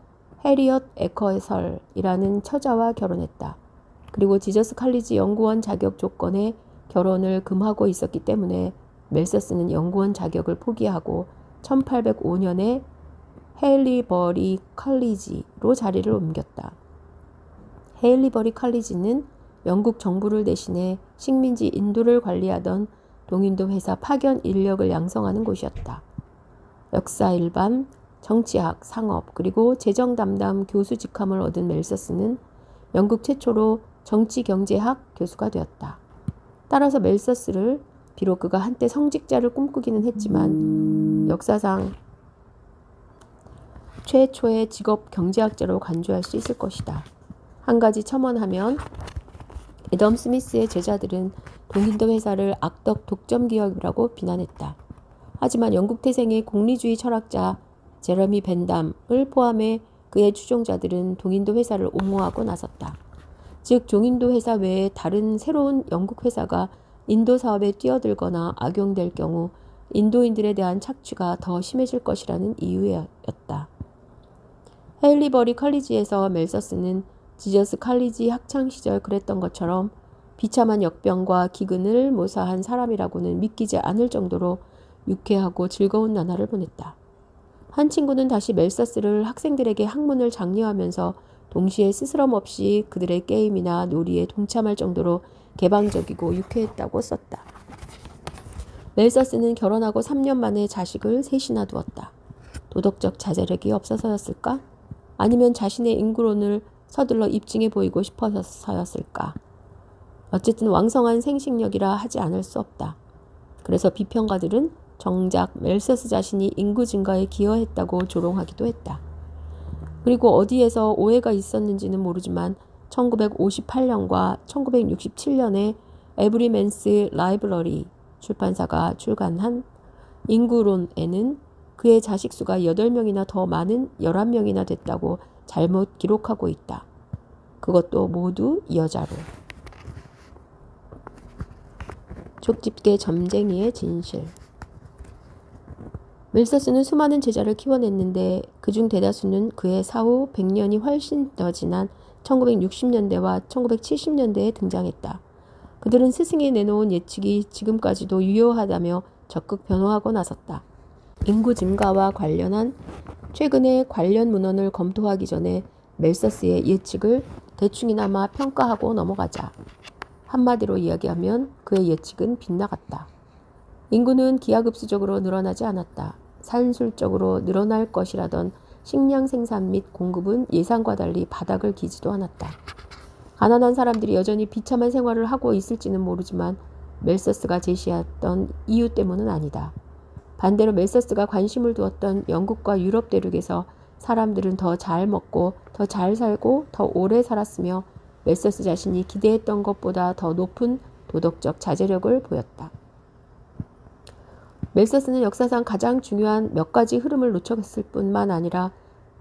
해리엇 에커설이라는 처자와 결혼했다. 그리고 지저스 칼리지 연구원 자격 조건에 결혼을 금하고 있었기 때문에 멜서스는 연구원 자격을 포기하고 1805년에 헤일리버리 칼리지로 자리를 옮겼다. 헤일리버리 칼리지는 영국 정부를 대신해 식민지 인도를 관리하던 동인도 회사 파견 인력을 양성하는 곳이었다. 역사 일반, 정치학, 상업, 그리고 재정 담당 교수 직함을 얻은 멜서스는 영국 최초로 정치경제학 교수가 되었다. 따라서 멜서스를 비록 그가 한때 성직자를 꿈꾸기는 했지만 역사상 최초의 직업 경제학자로 간주할 수 있을 것이다. 한 가지 첨언하면 애덤 스미스의 제자들은 동인도 회사를 악덕 독점 기업이라고 비난했다. 하지만 영국 태생의 공리주의 철학자 제러미 벤담을 포함해 그의 추종자들은 동인도 회사를 옹호하고 나섰다. 즉 동인도 회사 외에 다른 새로운 영국 회사가 인도 사업에 뛰어들거나 악용될 경우 인도인들에 대한 착취가 더 심해질 것이라는 이유였다. 헤일리버리 칼리지에서 멜서스는 지저스 칼리지 학창시절 그랬던 것처럼 비참한 역병과 기근을 모사한 사람이라고는 믿기지 않을 정도로 유쾌하고 즐거운 나날을 보냈다. 한 친구는 다시 멜서스를 학생들에게 학문을 장려하면서 동시에 스스럼 없이 그들의 게임이나 놀이에 동참할 정도로 개방적이고 유쾌했다고 썼다. 멜서스는 결혼하고 3년 만에 자식을 셋이나 두었다. 도덕적 자제력이 없어서였을까? 아니면 자신의 잉그론을 서둘러 입증해 보이고 싶어서였을까? 어쨌든 왕성한 생식력이라 하지 않을 수 없다. 그래서 비평가들은 정작 멜서스 자신이 인구 증가에 기여했다고 조롱하기도 했다. 그리고 어디에서 오해가 있었는지는 모르지만 1958년과 1967년에 에브리맨스 라이브러리 출판사가 출간한 인구론에는 그의 자식 수가 8명이나 더 많은 11명이나 됐다고 잘못 기록하고 있다. 그것도 모두 여자로. 족집게 점쟁이의 진실. 멜서스는 수많은 제자를 키워냈는데 그중 대다수는 그의 사후 100년이 훨씬 더 지난 1960년대와 1970년대에 등장했다. 그들은 스승이 내놓은 예측이 지금까지도 유효하다며 적극 변호하고 나섰다. 인구 증가와 관련한 최근의 관련 문헌을 검토하기 전에 멜서스의 예측을 대충이나마 평가하고 넘어가자. 한마디로 이야기하면 그의 예측은 빗나갔다. 인구는 기하급수적으로 늘어나지 않았다. 산술적으로 늘어날 것이라던 식량 생산 및 공급은 예상과 달리 바닥을 기지도 않았다. 가난한 사람들이 여전히 비참한 생활을 하고 있을지는 모르지만 멜서스가 제시했던 이유 때문은 아니다. 반대로 멜서스가 관심을 두었던 영국과 유럽 대륙에서 사람들은 더 잘 먹고 더 잘 살고 더 오래 살았으며 멜서스 자신이 기대했던 것보다 더 높은 도덕적 자제력을 보였다. 멜서스는 역사상 가장 중요한 몇 가지 흐름을 놓쳤을 뿐만 아니라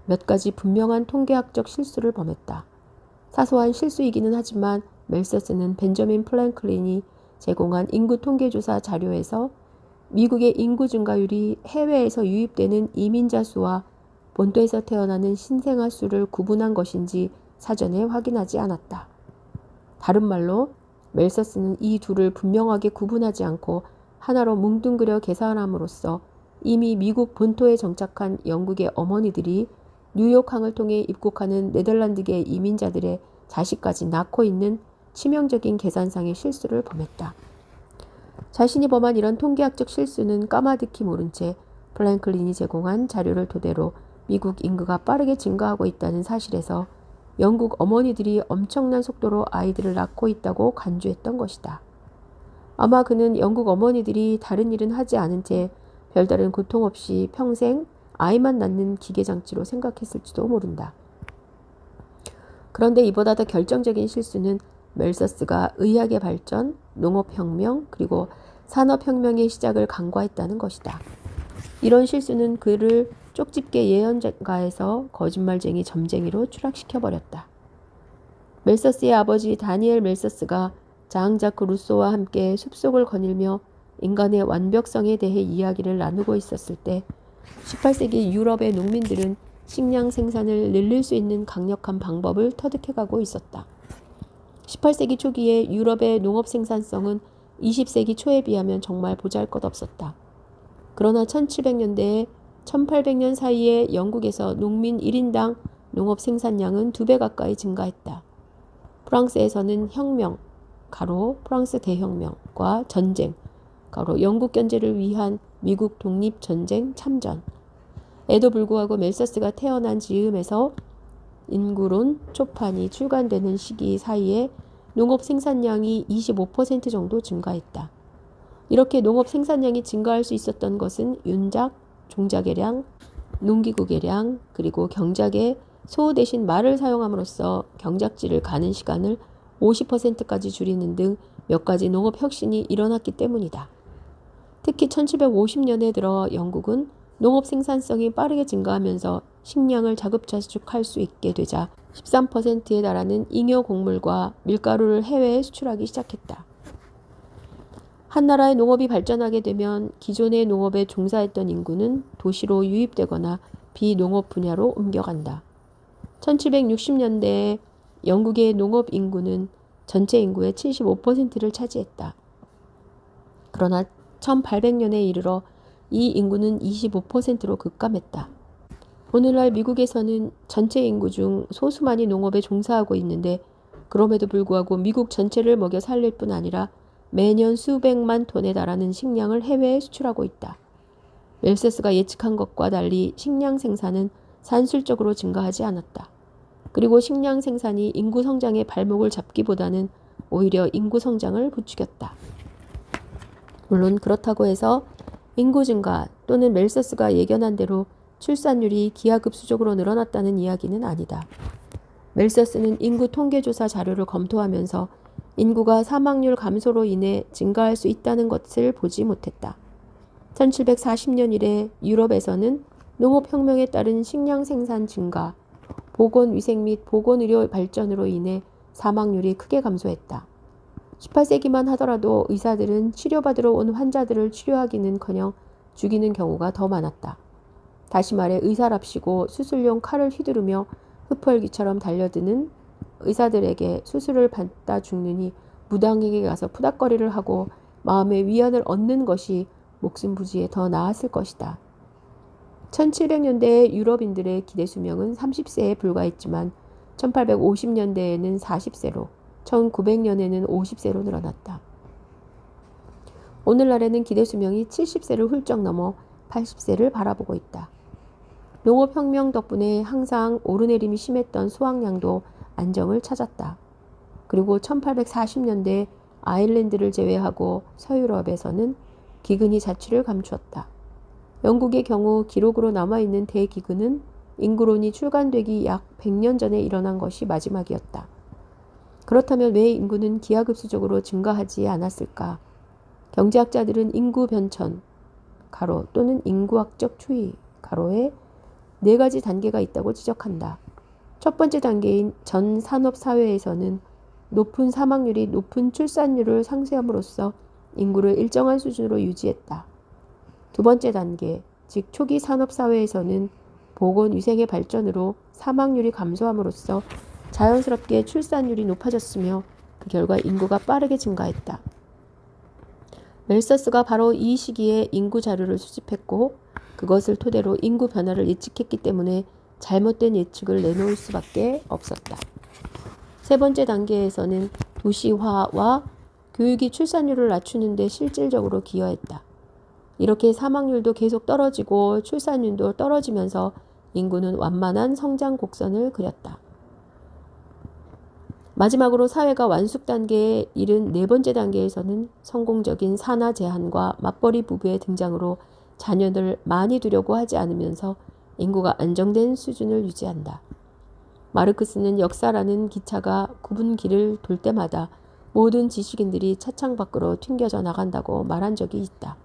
몇 가지 분명한 통계학적 실수를 범했다. 사소한 실수이기는 하지만 멜서스는 벤저민 플랭클린이 제공한 인구 통계조사 자료에서 미국의 인구 증가율이 해외에서 유입되는 이민자 수와 본토에서 태어나는 신생아 수를 구분한 것인지 사전에 확인하지 않았다. 다른 말로 멜서스는 이 둘을 분명하게 구분하지 않고 하나로 뭉뚱그려 계산함으로써 이미 미국 본토에 정착한 영국의 어머니들이 뉴욕항을 통해 입국하는 네덜란드계 이민자들의 자식까지 낳고 있는 치명적인 계산상의 실수를 범했다. 자신이 범한 이런 통계학적 실수는 까마득히 모른 채 플랭클린이 제공한 자료를 토대로 미국 인구가 빠르게 증가하고 있다는 사실에서 영국 어머니들이 엄청난 속도로 아이들을 낳고 있다고 간주했던 것이다. 아마 그는 영국 어머니들이 다른 일은 하지 않은 채 별다른 고통 없이 평생 아이만 낳는 기계장치로 생각했을지도 모른다. 그런데 이보다 더 결정적인 실수는 멜서스가 의학의 발전, 농업혁명, 그리고 산업혁명의 시작을 간과했다는 것이다. 이런 실수는 그를 쪽집게 예언가에서 거짓말쟁이 점쟁이로 추락시켜버렸다. 멜서스의 아버지 다니엘 멜서스가 장 자크 루소와 함께 숲속을 거닐며 인간의 완벽성에 대해 이야기를 나누고 있었을 때 18세기 유럽의 농민들은 식량 생산을 늘릴 수 있는 강력한 방법을 터득해가고 있었다. 18세기 초기에 유럽의 농업 생산성은 20세기 초에 비하면 정말 보잘것없었다. 그러나 1700년대에 1800년 사이에 영국에서 농민 1인당 농업 생산량은 2배 가까이 증가했다. 프랑스에서는 혁명, 가로 프랑스 대혁명과 전쟁, 가로 영국 견제를 위한 미국 독립전쟁 참전. 에도 불구하고 멜서스가 태어난 즈음에서 인구론 초판이 출간되는 시기 사이에 농업 생산량이 25% 정도 증가했다. 이렇게 농업 생산량이 증가할 수 있었던 것은 윤작, 종자개량, 농기구 개량, 그리고 경작에 소 대신 말을 사용함으로써 경작지를 가는 시간을 50%까지 줄이는 등 몇 가지 농업 혁신이 일어났기 때문이다. 특히 1750년에 들어 영국은 농업 생산성이 빠르게 증가하면서 식량을 자급자족할 수 있게 되자 13%에 달하는 잉여 곡물과 밀가루를 해외에 수출하기 시작했다. 한 나라의 농업이 발전하게 되면 기존의 농업에 종사했던 인구는 도시로 유입되거나 비농업 분야로 옮겨간다. 1760년대에 영국의 농업 인구는 전체 인구의 75%를 차지했다. 그러나 1800년에 이르러 이 인구는 25%로 급감했다. 오늘날 미국에서는 전체 인구 중 소수만이 농업에 종사하고 있는데 그럼에도 불구하고 미국 전체를 먹여 살릴 뿐 아니라 매년 수백만 톤에 달하는 식량을 해외에 수출하고 있다. 멜서스가 예측한 것과 달리 식량 생산은 산술적으로 증가하지 않았다. 그리고 식량 생산이 인구 성장의 발목을 잡기보다는 오히려 인구 성장을 부추겼다. 물론 그렇다고 해서 인구 증가 또는 멜서스가 예견한 대로 출산율이 기하급수적으로 늘어났다는 이야기는 아니다. 멜서스는 인구 통계조사 자료를 검토하면서 인구가 사망률 감소로 인해 증가할 수 있다는 것을 보지 못했다. 1740년 이래 유럽에서는 농업혁명에 따른 식량 생산 증가, 보건위생 및 보건의료 발전으로 인해 사망률이 크게 감소했다. 18세기만 하더라도 의사들은 치료받으러 온 환자들을 치료하기는커녕 죽이는 경우가 더 많았다. 다시 말해 의사랍시고 수술용 칼을 휘두르며 흡혈귀처럼 달려드는 의사들에게 수술을 받다 죽느니 무당에게 가서 푸닥거리를 하고 마음의 위안을 얻는 것이 목숨 부지에 더 나았을 것이다. 1700년대의 유럽인들의 기대 수명은 30세에 불과했지만 1850년대에는 40세로 1900년에는 50세로 늘어났다. 오늘날에는 기대 수명이 70세를 훌쩍 넘어 80세를 바라보고 있다. 농업혁명 덕분에 항상 오르내림이 심했던 수확량도 안정을 찾았다. 그리고 1840년대 아일랜드를 제외하고 서유럽에서는 기근이 자취를 감추었다. 영국의 경우 기록으로 남아있는 대기근은 인구론이 출간되기 약 100년 전에 일어난 것이 마지막이었다. 그렇다면 왜 인구는 기하급수적으로 증가하지 않았을까? 경제학자들은 인구 변천, 가로 또는 인구학적 추이, 가로에 4가지 단계가 있다고 지적한다. 첫 번째 단계인 전 산업사회에서는 높은 사망률이 높은 출산율을 상쇄함으로써 인구를 일정한 수준으로 유지했다. 두 번째 단계, 즉 초기 산업사회에서는 보건위생의 발전으로 사망률이 감소함으로써 자연스럽게 출산율이 높아졌으며 그 결과 인구가 빠르게 증가했다. 멜서스가 바로 이 시기에 인구 자료를 수집했고 그것을 토대로 인구 변화를 예측했기 때문에 잘못된 예측을 내놓을 수밖에 없었다. 세 번째 단계에서는 도시화와 교육이 출산율을 낮추는 데 실질적으로 기여했다. 이렇게 사망률도 계속 떨어지고 출산율도 떨어지면서 인구는 완만한 성장 곡선을 그렸다. 마지막으로 사회가 완숙 단계에 이른 네 번째 단계에서는 성공적인 산하 제한과 맞벌이 부부의 등장으로 자녀를 많이 두려고 하지 않으면서 인구가 안정된 수준을 유지한다. 마르크스는 역사라는 기차가 굽은 길을 돌 때마다 모든 지식인들이 차창 밖으로 튕겨져 나간다고 말한 적이 있다.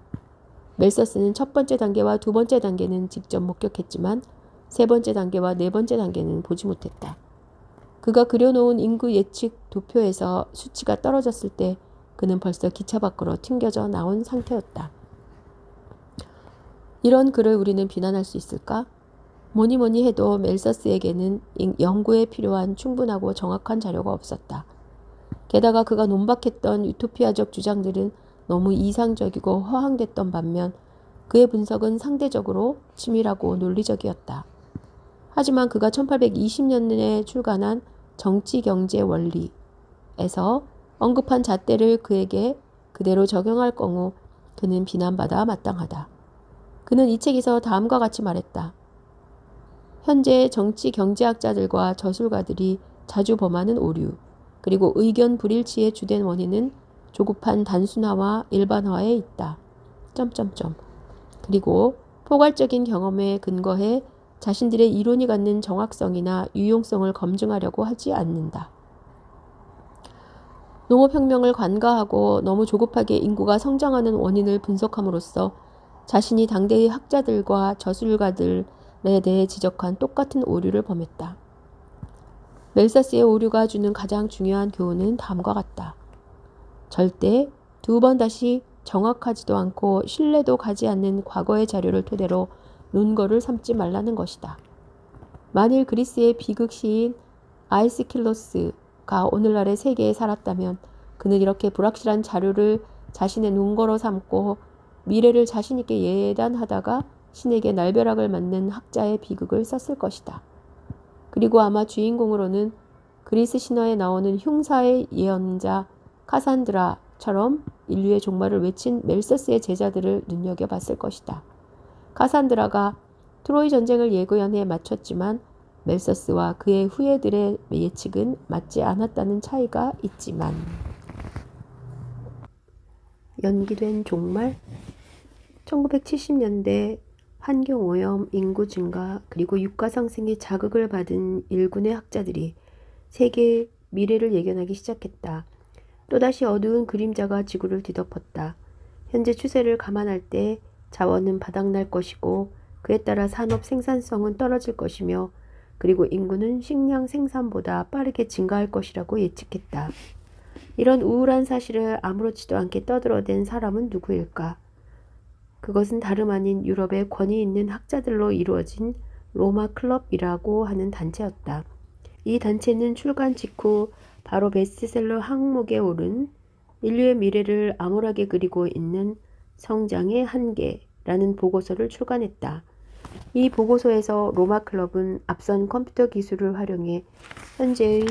멜서스는 첫 번째 단계와 두 번째 단계는 직접 목격했지만 세 번째 단계와 네 번째 단계는 보지 못했다. 그가 그려놓은 인구 예측 도표에서 수치가 떨어졌을 때 그는 벌써 기차 밖으로 튕겨져 나온 상태였다. 이런 그를 우리는 비난할 수 있을까? 뭐니 해도 멜서스에게는 연구에 필요한 충분하고 정확한 자료가 없었다. 게다가 그가 논박했던 유토피아적 주장들은 너무 이상적이고 허황됐던 반면 그의 분석은 상대적으로 치밀하고 논리적이었다. 하지만 그가 1820년에 출간한 정치경제 원리에서 언급한 잣대를 그에게 그대로 적용할 경우 그는 비난받아 마땅하다. 그는 이 책에서 다음과 같이 말했다. 현재 정치 경제학자들과 저술가들이 자주 범하는 오류, 그리고 의견 불일치의 주된 원인은 조급한 단순화와 일반화에 있다. 그리고 포괄적인 경험에 근거해 자신들의 이론이 갖는 정확성이나 유용성을 검증하려고 하지 않는다. 농업혁명을 관가하고 너무 조급하게 인구가 성장하는 원인을 분석함으로써 자신이 당대의 학자들과 저술가들에 대해 지적한 똑같은 오류를 범했다. 멜서스의 오류가 주는 가장 중요한 교훈은 다음과 같다. 절대 두 번 다시 정확하지도 않고 신뢰도 가지 않는 과거의 자료를 토대로 논거를 삼지 말라는 것이다. 만일 그리스의 비극 시인 아이스킬로스가 오늘날의 세계에 살았다면 그는 이렇게 불확실한 자료를 자신의 논거로 삼고 미래를 자신있게 예단하다가 신에게 날벼락을 맞는 학자의 비극을 썼을 것이다. 그리고 아마 주인공으로는 그리스 신화에 나오는 흉사의 예언자 카산드라처럼 인류의 종말을 외친 멜서스의 제자들을 눈여겨봤을 것이다. 카산드라가 트로이 전쟁을 예고연해 마쳤지만 멜서스와 그의 후예들의 예측은 맞지 않았다는 차이가 있지만 연기된 종말 1970년대 환경오염, 인구 증가, 그리고 유가 상승에 자극을 받은 일군의 학자들이 세계의 미래를 예견하기 시작했다. 또다시 어두운 그림자가 지구를 뒤덮었다. 현재 추세를 감안할 때 자원은 바닥날 것이고 그에 따라 산업 생산성은 떨어질 것이며 그리고 인구는 식량 생산보다 빠르게 증가할 것이라고 예측했다. 이런 우울한 사실을 아무렇지도 않게 떠들어댄 사람은 누구일까? 그것은 다름 아닌 유럽의 권위 있는 학자들로 이루어진 로마 클럽이라고 하는 단체였다. 이 단체는 출간 직후 바로 베스트셀러 항목에 오른 인류의 미래를 암울하게 그리고 있는 성장의 한계라는 보고서를 출간했다. 이 보고서에서 로마 클럽은 앞선 컴퓨터 기술을 활용해 현재의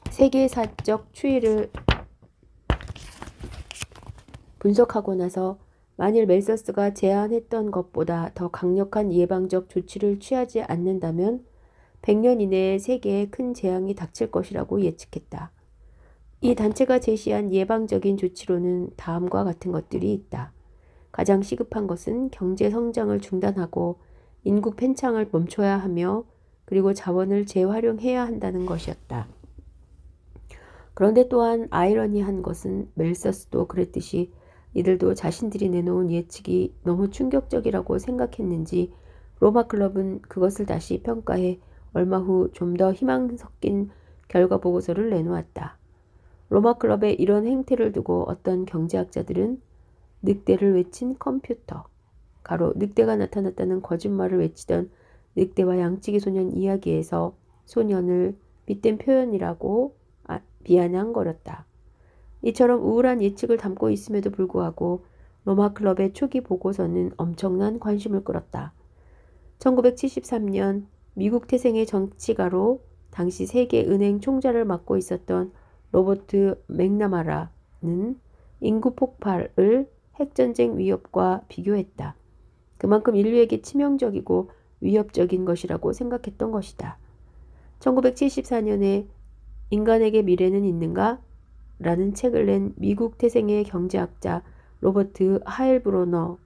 세계사적 추이를 분석하고 나서 만일 멜서스가 제안했던 것보다 더 강력한 예방적 조치를 취하지 않는다면 100년 이내에 세계에 큰 재앙이 닥칠 것이라고 예측했다. 이 단체가 제시한 예방적인 조치로는 다음과 같은 것들이 있다. 가장 시급한 것은 경제 성장을 중단하고 인구 팽창을 멈춰야 하며 그리고 자원을 재활용해야 한다는 것이었다. 그런데 또한 아이러니한 것은 멜서스도 그랬듯이 이들도 자신들이 내놓은 예측이 너무 충격적이라고 생각했는지 로마 클럽은 그것을 다시 평가해 얼마 후 좀 더 희망 섞인 결과 보고서를 내놓았다. 로마 클럽의 이런 행태를 두고 어떤 경제학자들은 늑대를 외친 컴퓨터, 가로 늑대가 나타났다는 거짓말을 외치던 늑대와 양치기 소년 이야기에서 소년을 빗댄 표현이라고 비아냥거렸다. 이처럼 우울한 예측을 담고 있음에도 불구하고 로마 클럽의 초기 보고서는 엄청난 관심을 끌었다. 1973년 미국 태생의 정치가로 당시 세계은행 총재를 맡고 있었던 로버트 맥나마라는 인구 폭발을 핵전쟁 위협과 비교했다. 그만큼 인류에게 치명적이고 위협적인 것이라고 생각했던 것이다. 1974년에 인간에게 미래는 있는가? 라는 책을 낸 미국 태생의 경제학자 로버트 하일브로너는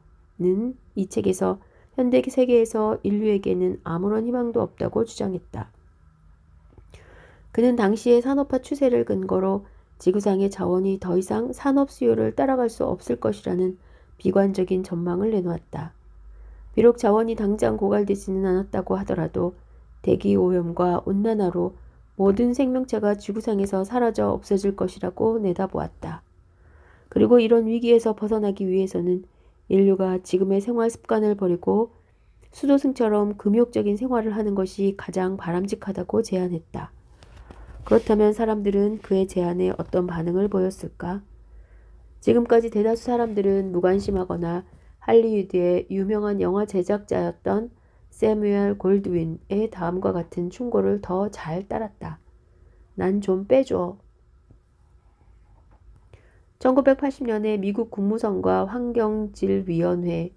이 책에서 현대 세계에서 인류에게는 아무런 희망도 없다고 주장했다. 그는 당시의 산업화 추세를 근거로 지구상의 자원이 더 이상 산업 수요를 따라갈 수 없을 것이라는 비관적인 전망을 내놓았다. 비록 자원이 당장 고갈되지는 않았다고 하더라도 대기 오염과 온난화로 모든 생명체가 지구상에서 사라져 없어질 것이라고 내다보았다. 그리고 이런 위기에서 벗어나기 위해서는 인류가 지금의 생활 습관을 버리고 수도승처럼 금욕적인 생활을 하는 것이 가장 바람직하다고 제안했다. 그렇다면 사람들은 그의 제안에 어떤 반응을 보였을까? 지금까지 대다수 사람들은 무관심하거나 할리우드의 유명한 영화 제작자였던 세뮤얼 골드윈의 다음과 같은 충고를 더 잘 따랐다. 난 좀 빼줘. 1980년에 미국 국무성과 환경질위원회는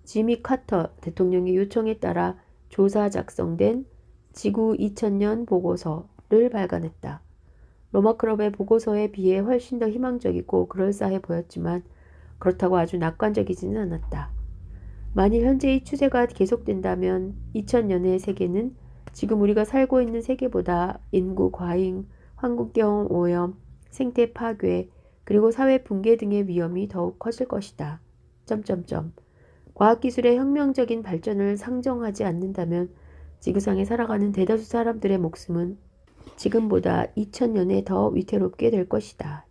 지미 카터 대통령의 요청에 따라 조사 작성된 지구 2000년 보고서를 발간했다. 로마 클럽의 보고서에 비해 훨씬 더 희망적이고 그럴싸해 보였지만 그렇다고 아주 낙관적이지는 않았다. 만일 현재의 추세가 계속된다면 2000년의 세계는 지금 우리가 살고 있는 세계보다 인구 과잉, 환경 오염, 생태 파괴, 그리고 사회 붕괴 등의 위험이 더욱 커질 것이다. 과학기술의 혁명적인 발전을 상정하지 않는다면 지구상에 살아가는 대다수 사람들의 목숨은 지금보다 2000년에 더 위태롭게 될 것이다.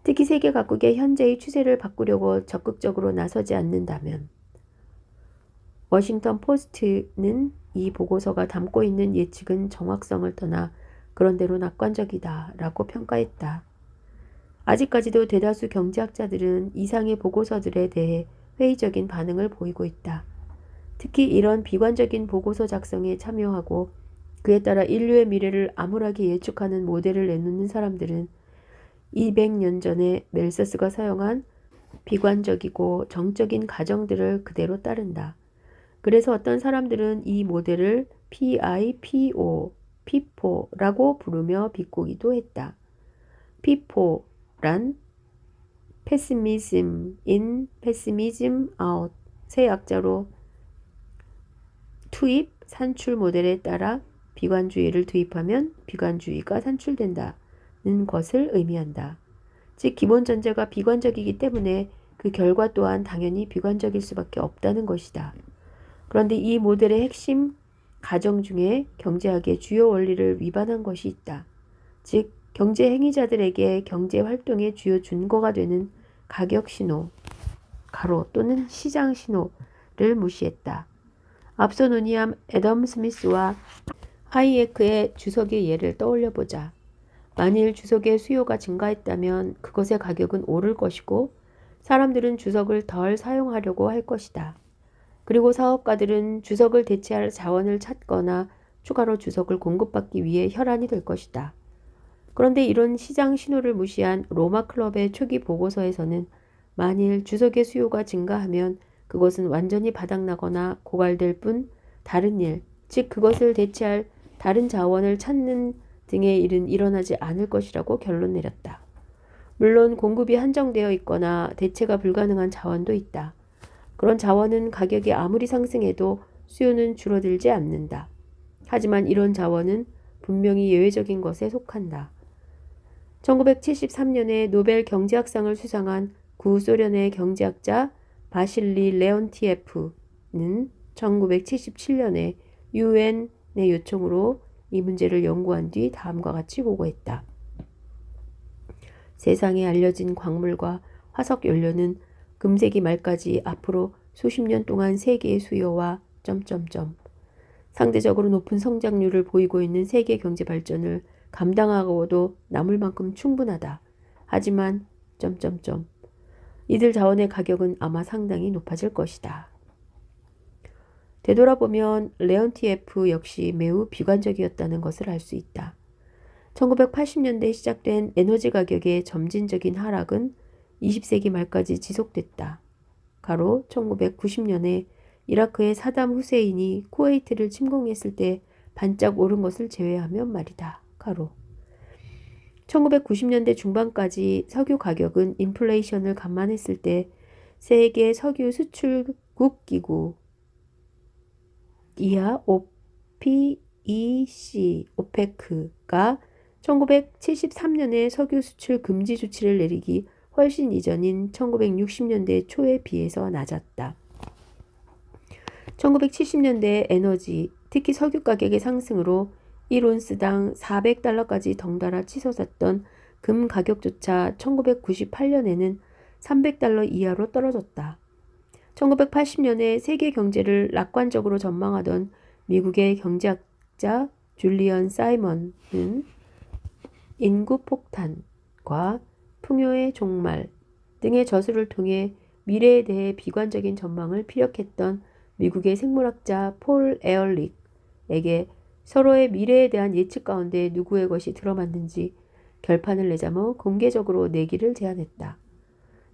특히 세계 각국의 현재의 추세를 바꾸려고 적극적으로 나서지 않는다면. 워싱턴 포스트는 이 보고서가 담고 있는 예측은 정확성을 떠나 그런대로 낙관적이다 라고 평가했다. 아직까지도 대다수 경제학자들은 이상의 보고서들에 대해 회의적인 반응을 보이고 있다. 특히 이런 비관적인 보고서 작성에 참여하고 그에 따라 인류의 미래를 암울하게 예측하는 모델을 내놓는 사람들은 200년 전에 멜서스가 사용한 비관적이고 정적인 가정들을 그대로 따른다. 그래서 어떤 사람들은 이 모델을 PIPO, 피포라고 부르며 비꼬기도 했다. 피포란 pessimism in, pessimism out, 세 약자로 투입, 산출 모델에 따라 비관주의를 투입하면 비관주의가 산출된다는 것을 의미한다. 즉 기본 전제가 비관적이기 때문에 그 결과 또한 당연히 비관적일 수밖에 없다는 것이다. 그런데 이 모델의 핵심 가정 중에 경제학의 주요 원리를 위반한 것이 있다. 즉 경제 행위자들에게 경제 활동의 주요 준거가 되는 가격 신호, 가로 또는 시장 신호를 무시했다. 앞서 논의한 애덤 스미스와 하이에크의 주석의 예를 떠올려 보자. 만일 주석의 수요가 증가했다면 그것의 가격은 오를 것이고 사람들은 주석을 덜 사용하려고 할 것이다. 그리고 사업가들은 주석을 대체할 자원을 찾거나 추가로 주석을 공급받기 위해 혈안이 될 것이다. 그런데 이런 시장 신호를 무시한 로마 클럽의 초기 보고서에서는 만일 주석의 수요가 증가하면 그것은 완전히 바닥나거나 고갈될 뿐 다른 일, 즉 그것을 대체할 다른 자원을 찾는 등의 일은 일어나지 않을 것이라고 결론 내렸다. 물론 공급이 한정되어 있거나 대체가 불가능한 자원도 있다. 그런 자원은 가격이 아무리 상승해도 수요는 줄어들지 않는다. 하지만 이런 자원은 분명히 예외적인 것에 속한다. 1973년에 노벨 경제학상을 수상한 구소련의 경제학자 바실리 레온티예프는 1977년에 유엔의 요청으로 이 문제를 연구한 뒤 다음과 같이 보고했다. 세상에 알려진 광물과 화석 연료는 금세기 말까지 앞으로 수십 년 동안 세계의 수요와 상대적으로 높은 성장률을 보이고 있는 세계 경제 발전을 감당하고도 남을 만큼 충분하다. 하지만 이들 자원의 가격은 아마 상당히 높아질 것이다. 되돌아보면 레온티예프 역시 매우 비관적이었다는 것을 알 수 있다. 1980년대에 시작된 에너지 가격의 점진적인 하락은 20세기 말까지 지속됐다. 가로 1990년에 이라크의 사담 후세인이 쿠웨이트를 침공했을 때 반짝 오른 것을 제외하면 말이다. 가로 1990년대 중반까지 석유 가격은 인플레이션을 감안했을 때 세계 석유 수출국 기구 이하 OPEC, 오페크가 1973년에 석유 수출 금지 조치를 내리기 훨씬 이전인 1960년대 초에 비해서 낮았다. 1970년대 에너지, 특히 석유 가격의 상승으로 1온스당 400달러까지 덩달아 치솟았던 금 가격조차 1998년에는 300달러 이하로 떨어졌다. 1980년에 세계 경제를 낙관적으로 전망하던 미국의 경제학자 줄리언 사이먼은 인구 폭탄과 풍요의 종말 등의 저술을 통해 미래에 대해 비관적인 전망을 피력했던 미국의 생물학자 폴 에얼릭에게 서로의 미래에 대한 예측 가운데 누구의 것이 들어맞는지 결판을 내자며 공개적으로 내기를 제안했다.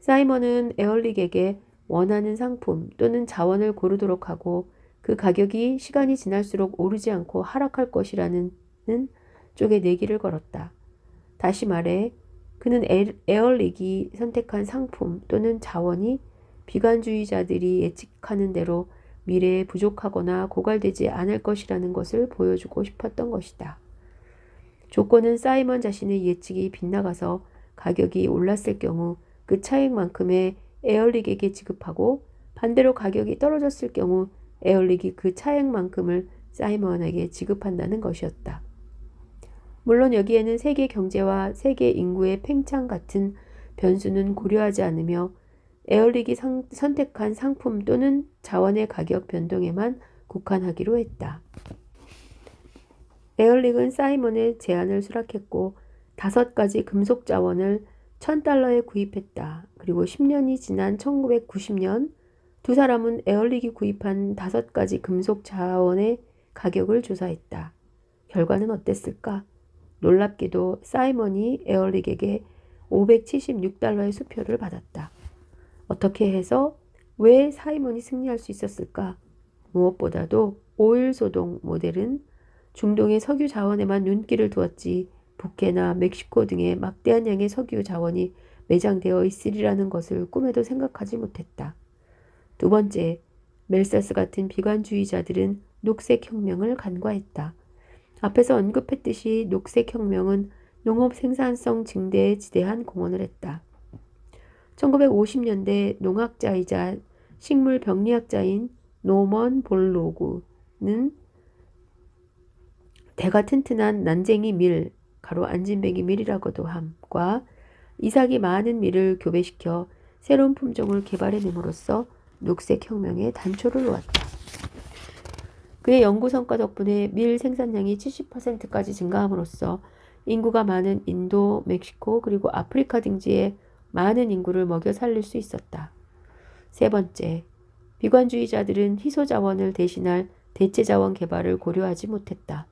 사이먼은 에얼릭에게 원하는 상품 또는 자원을 고르도록 하고 그 가격이 시간이 지날수록 오르지 않고 하락할 것이라는 쪽에 내기를 걸었다. 다시 말해 그는 에얼릭이 선택한 상품 또는 자원이 비관주의자들이 예측하는 대로 미래에 부족하거나 고갈되지 않을 것이라는 것을 보여주고 싶었던 것이다. 조건은 사이먼 자신의 예측이 빗나가서 가격이 올랐을 경우 그 차액만큼의 에얼릭에게 지급하고 반대로 가격이 떨어졌을 경우 에얼릭이 그 차액만큼을 사이먼에게 지급한다는 것이었다. 물론 여기에는 세계 경제와 세계 인구의 팽창 같은 변수는 고려하지 않으며 에얼릭이 선택한 상품 또는 자원의 가격 변동에만 국한하기로 했다. 에얼릭은 사이먼의 제안을 수락했고 5가지 금속 자원을 $1000에 구입했다. 그리고 10년이 지난 1990년 두 사람은 에얼릭이 구입한 5가지 금속 자원의 가격을 조사했다. 결과는 어땠을까? 놀랍게도 사이먼이 에얼릭에게 $576의 수표를 받았다. 어떻게 해서 왜 사이먼이 승리할 수 있었을까? 무엇보다도 오일 소동 모델은 중동의 석유 자원에만 눈길을 두었지 북해나 멕시코 등의 막대한 양의 석유 자원이 매장되어 있으리라는 것을 꿈에도 생각하지 못했다. 두 번째, 멜사스 같은 비관주의자들은 녹색혁명을 간과했다. 앞에서 언급했듯이 녹색혁명은 농업 생산성 증대에 지대한 공헌을 했다. 1950년대 농학자이자 식물병리학자인 노먼 볼로그는 대가 튼튼한 난쟁이 밀, 가로 안진뱅이 밀이라고도 함과 이삭이 많은 밀을 교배시켜 새로운 품종을 개발해냄으로써 녹색혁명의 단초를 놓았다. 그의 연구 성과 덕분에 밀 생산량이 70%까지 증가함으로써 인구가 많은 인도, 멕시코 그리고 아프리카 등지에 많은 인구를 먹여 살릴 수 있었다. 세 번째, 비관주의자들은 희소 자원을 대신할 대체 자원 개발을 고려하지 못했다.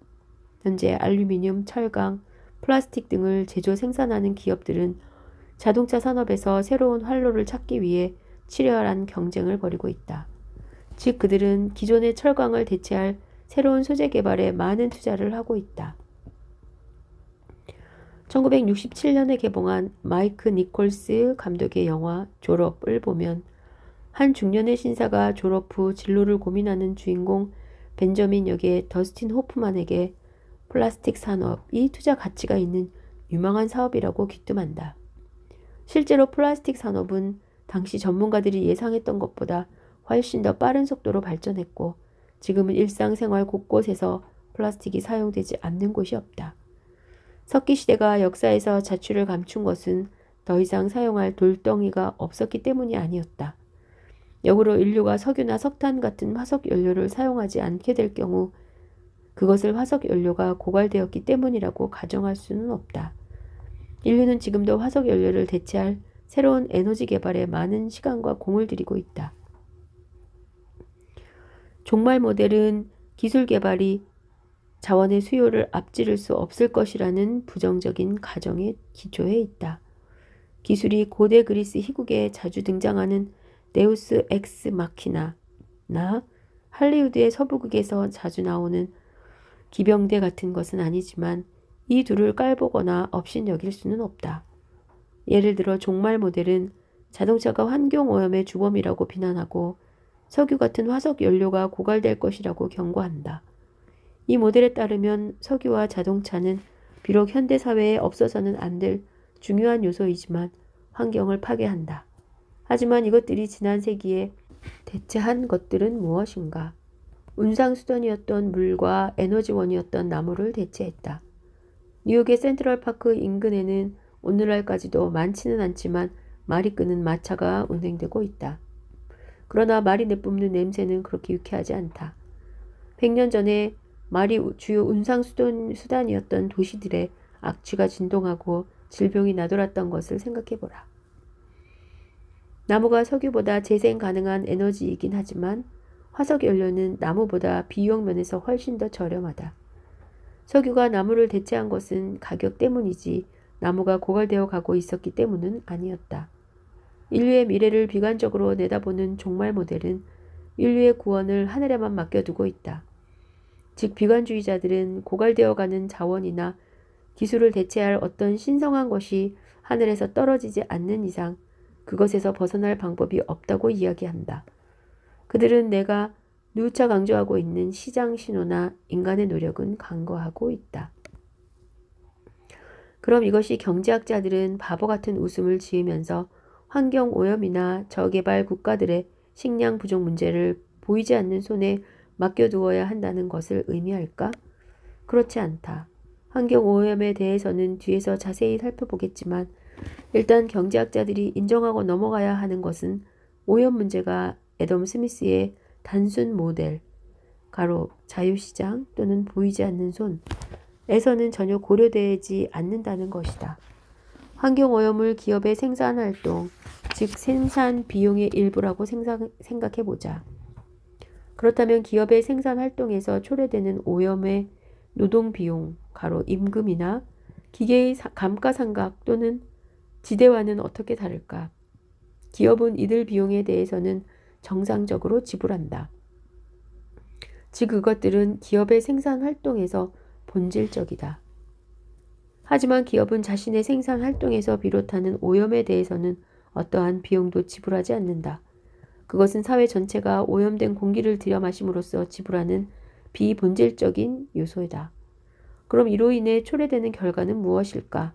현재 알루미늄, 철강, 플라스틱 등을 제조 생산하는 기업들은 자동차 산업에서 새로운 활로를 찾기 위해 치열한 경쟁을 벌이고 있다. 즉 그들은 기존의 철강을 대체할 새로운 소재 개발에 많은 투자를 하고 있다. 1967년에 개봉한 마이크 니콜스 감독의 영화 졸업을 보면 한 중년의 신사가 졸업 후 진로를 고민하는 주인공 벤저민 역의 더스틴 호프만에게 플라스틱 산업이 투자 가치가 있는 유망한 사업이라고 귀뜸한다. 실제로 플라스틱 산업은 당시 전문가들이 예상했던 것보다 훨씬 더 빠른 속도로 발전했고 지금은 일상생활 곳곳에서 플라스틱이 사용되지 않는 곳이 없다. 석기 시대가 역사에서 자취를 감춘 것은 더 이상 사용할 돌덩이가 없었기 때문이 아니었다. 역으로 인류가 석유나 석탄 같은 화석 연료를 사용하지 않게 될 경우 그것을 화석 연료가 고갈되었기 때문이라고 가정할 수는 없다. 인류는 지금도 화석 연료를 대체할 새로운 에너지 개발에 많은 시간과 공을 들이고 있다. 종말 모델은 기술 개발이 자원의 수요를 앞지를 수 없을 것이라는 부정적인 가정에 기초해 있다. 기술이 고대 그리스 희곡에 자주 등장하는 데우스 엑스 마키나나 할리우드의 서부극에서 자주 나오는 기병대 같은 것은 아니지만 이 둘을 깔보거나 업신여길 수는 없다. 예를 들어 종말 모델은 자동차가 환경오염의 주범이라고 비난하고 석유 같은 화석 연료가 고갈될 것이라고 경고한다. 이 모델에 따르면 석유와 자동차는 비록 현대사회에 없어서는 안 될 중요한 요소이지만 환경을 파괴한다. 하지만 이것들이 지난 세기에 대체한 것들은 무엇인가? 운상수단이었던 물과 에너지원이었던 나무를 대체했다. 뉴욕의 센트럴파크 인근에는 오늘날까지도 많지는 않지만 말이 끄는 마차가 운행되고 있다. 그러나 말이 내뿜는 냄새는 그렇게 유쾌하지 않다. 100년 전에 말이 주요 운상수단이었던 도시들의 악취가 진동하고 질병이 나돌았던 것을 생각해보라. 나무가 석유보다 재생 가능한 에너지이긴 하지만 화석연료는 나무보다 비용 면에서 훨씬 더 저렴하다. 석유가 나무를 대체한 것은 가격 때문이지 나무가 고갈되어 가고 있었기 때문은 아니었다. 인류의 미래를 비관적으로 내다보는 종말 모델은 인류의 구원을 하늘에만 맡겨두고 있다. 즉 비관주의자들은 고갈되어가는 자원이나 기술을 대체할 어떤 신성한 것이 하늘에서 떨어지지 않는 이상 그것에서 벗어날 방법이 없다고 이야기한다. 그들은 내가 누차 강조하고 있는 시장 신호나 인간의 노력은 간과하고 있다. 그럼 이것이 경제학자들은 바보 같은 웃음을 지으면서 환경오염이나 저개발 국가들의 식량 부족 문제를 보이지 않는 손에 맡겨두어야 한다는 것을 의미할까? 그렇지 않다. 환경오염에 대해서는 뒤에서 자세히 살펴보겠지만 일단 경제학자들이 인정하고 넘어가야 하는 것은 오염 문제가 애덤 스미스의 단순 모델, 가로 자유시장 또는 보이지 않는 손에서는 전혀 고려되지 않는다는 것이다. 환경오염을 기업의 생산활동, 즉 생산 비용의 일부라고 생각해보자. 그렇다면 기업의 생산활동에서 초래되는 오염의 노동비용, 가로 임금이나 기계의 감가상각 또는 지대와는 어떻게 다를까? 기업은 이들 비용에 대해서는 정상적으로 지불한다. 즉 그것들은 기업의 생산 활동에서 본질적이다. 하지만 기업은 자신의 생산 활동에서 비롯하는 오염에 대해서는 어떠한 비용도 지불하지 않는다. 그것은 사회 전체가 오염된 공기를 들여 마심으로써 지불하는 비본질적인 요소이다. 그럼 이로 인해 초래되는 결과는 무엇일까?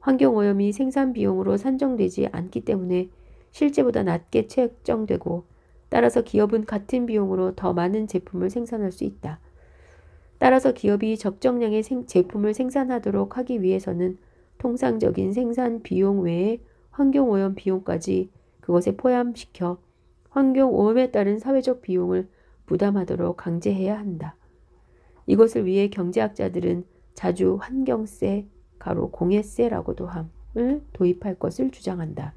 환경오염이 생산 비용으로 산정되지 않기 때문에 실제보다 낮게 책정되고 따라서 기업은 같은 비용으로 더 많은 제품을 생산할 수 있다. 따라서 기업이 적정량의 제품을 생산하도록 하기 위해서는 통상적인 생산 비용 외에 환경오염 비용까지 그것에 포함시켜 환경오염에 따른 사회적 비용을 부담하도록 강제해야 한다. 이것을 위해 경제학자들은 자주 환경세, 가로 공해세라고도 함을 도입할 것을 주장한다.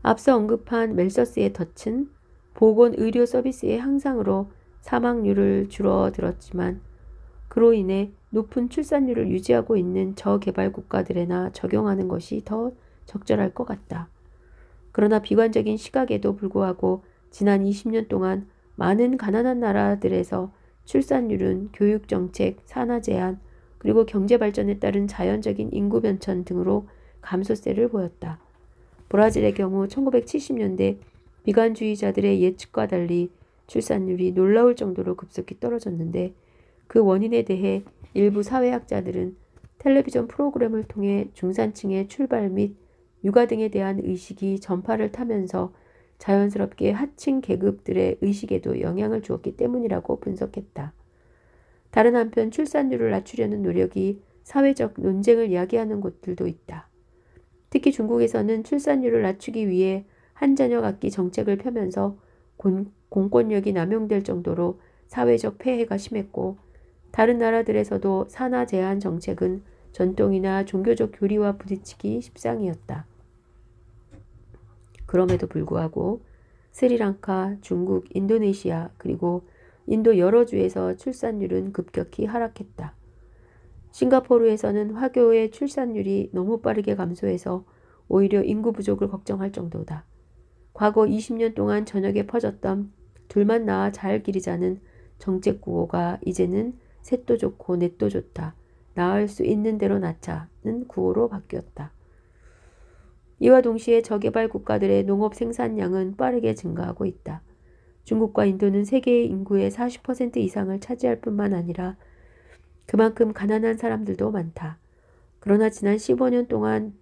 앞서 언급한 멜서스의 덫은 보건의료 서비스의 향상으로 사망률을 줄어들었지만 그로 인해 높은 출산율을 유지하고 있는 저개발 국가들에나 적용하는 것이 더 적절할 것 같다. 그러나 비관적인 시각에도 불구하고 지난 20년 동안 많은 가난한 나라들에서 출산율은 교육정책, 산화 제한, 그리고 경제발전에 따른 자연적인 인구 변천 등으로 감소세를 보였다. 브라질의 경우 1970년대 비관주의자들의 예측과 달리 출산율이 놀라울 정도로 급속히 떨어졌는데 그 원인에 대해 일부 사회학자들은 텔레비전 프로그램을 통해 중산층의 출발 및 육아 등에 대한 의식이 전파를 타면서 자연스럽게 하층 계급들의 의식에도 영향을 주었기 때문이라고 분석했다. 다른 한편 출산율을 낮추려는 노력이 사회적 논쟁을 이야기하는 곳들도 있다. 특히 중국에서는 출산율을 낮추기 위해 한 자녀 갖기 정책을 펴면서 공권력이 남용될 정도로 사회적 폐해가 심했고 다른 나라들에서도 산하 제한 정책은 전통이나 종교적 교리와 부딪히기 십상이었다. 그럼에도 불구하고 스리랑카, 중국, 인도네시아 그리고 인도 여러 주에서 출산율은 급격히 하락했다. 싱가포르에서는 화교의 출산율이 너무 빠르게 감소해서 오히려 인구 부족을 걱정할 정도다. 과거 20년 동안 전역에 퍼졌던 둘만 낳아 잘 기르자는 정책 구호가 이제는 셋도 좋고 넷도 좋다. 낳을 수 있는 대로 낳자는 구호로 바뀌었다. 이와 동시에 저개발 국가들의 농업 생산량은 빠르게 증가하고 있다. 중국과 인도는 세계의 인구의 40% 이상을 차지할 뿐만 아니라 그만큼 가난한 사람들도 많다. 그러나 지난 15년 동안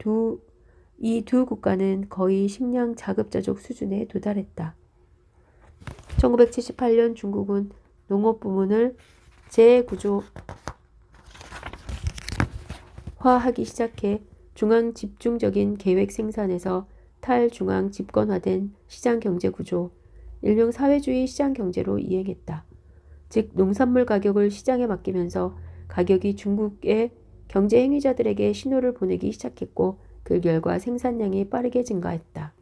이 두 국가는 거의 식량 자급자족 수준에 도달했다. 1978년 중국은 농업 부문을 재구조화하기 시작해 중앙 집중적인 계획 생산에서 탈중앙 집권화된 시장 경제 구조, 일명 사회주의 시장 경제로 이행했다. 즉 농산물 가격을 시장에 맡기면서 가격이 중국의 경제 행위자들에게 신호를 보내기 시작했고 그 결과 생산량이 빠르게 증가했다.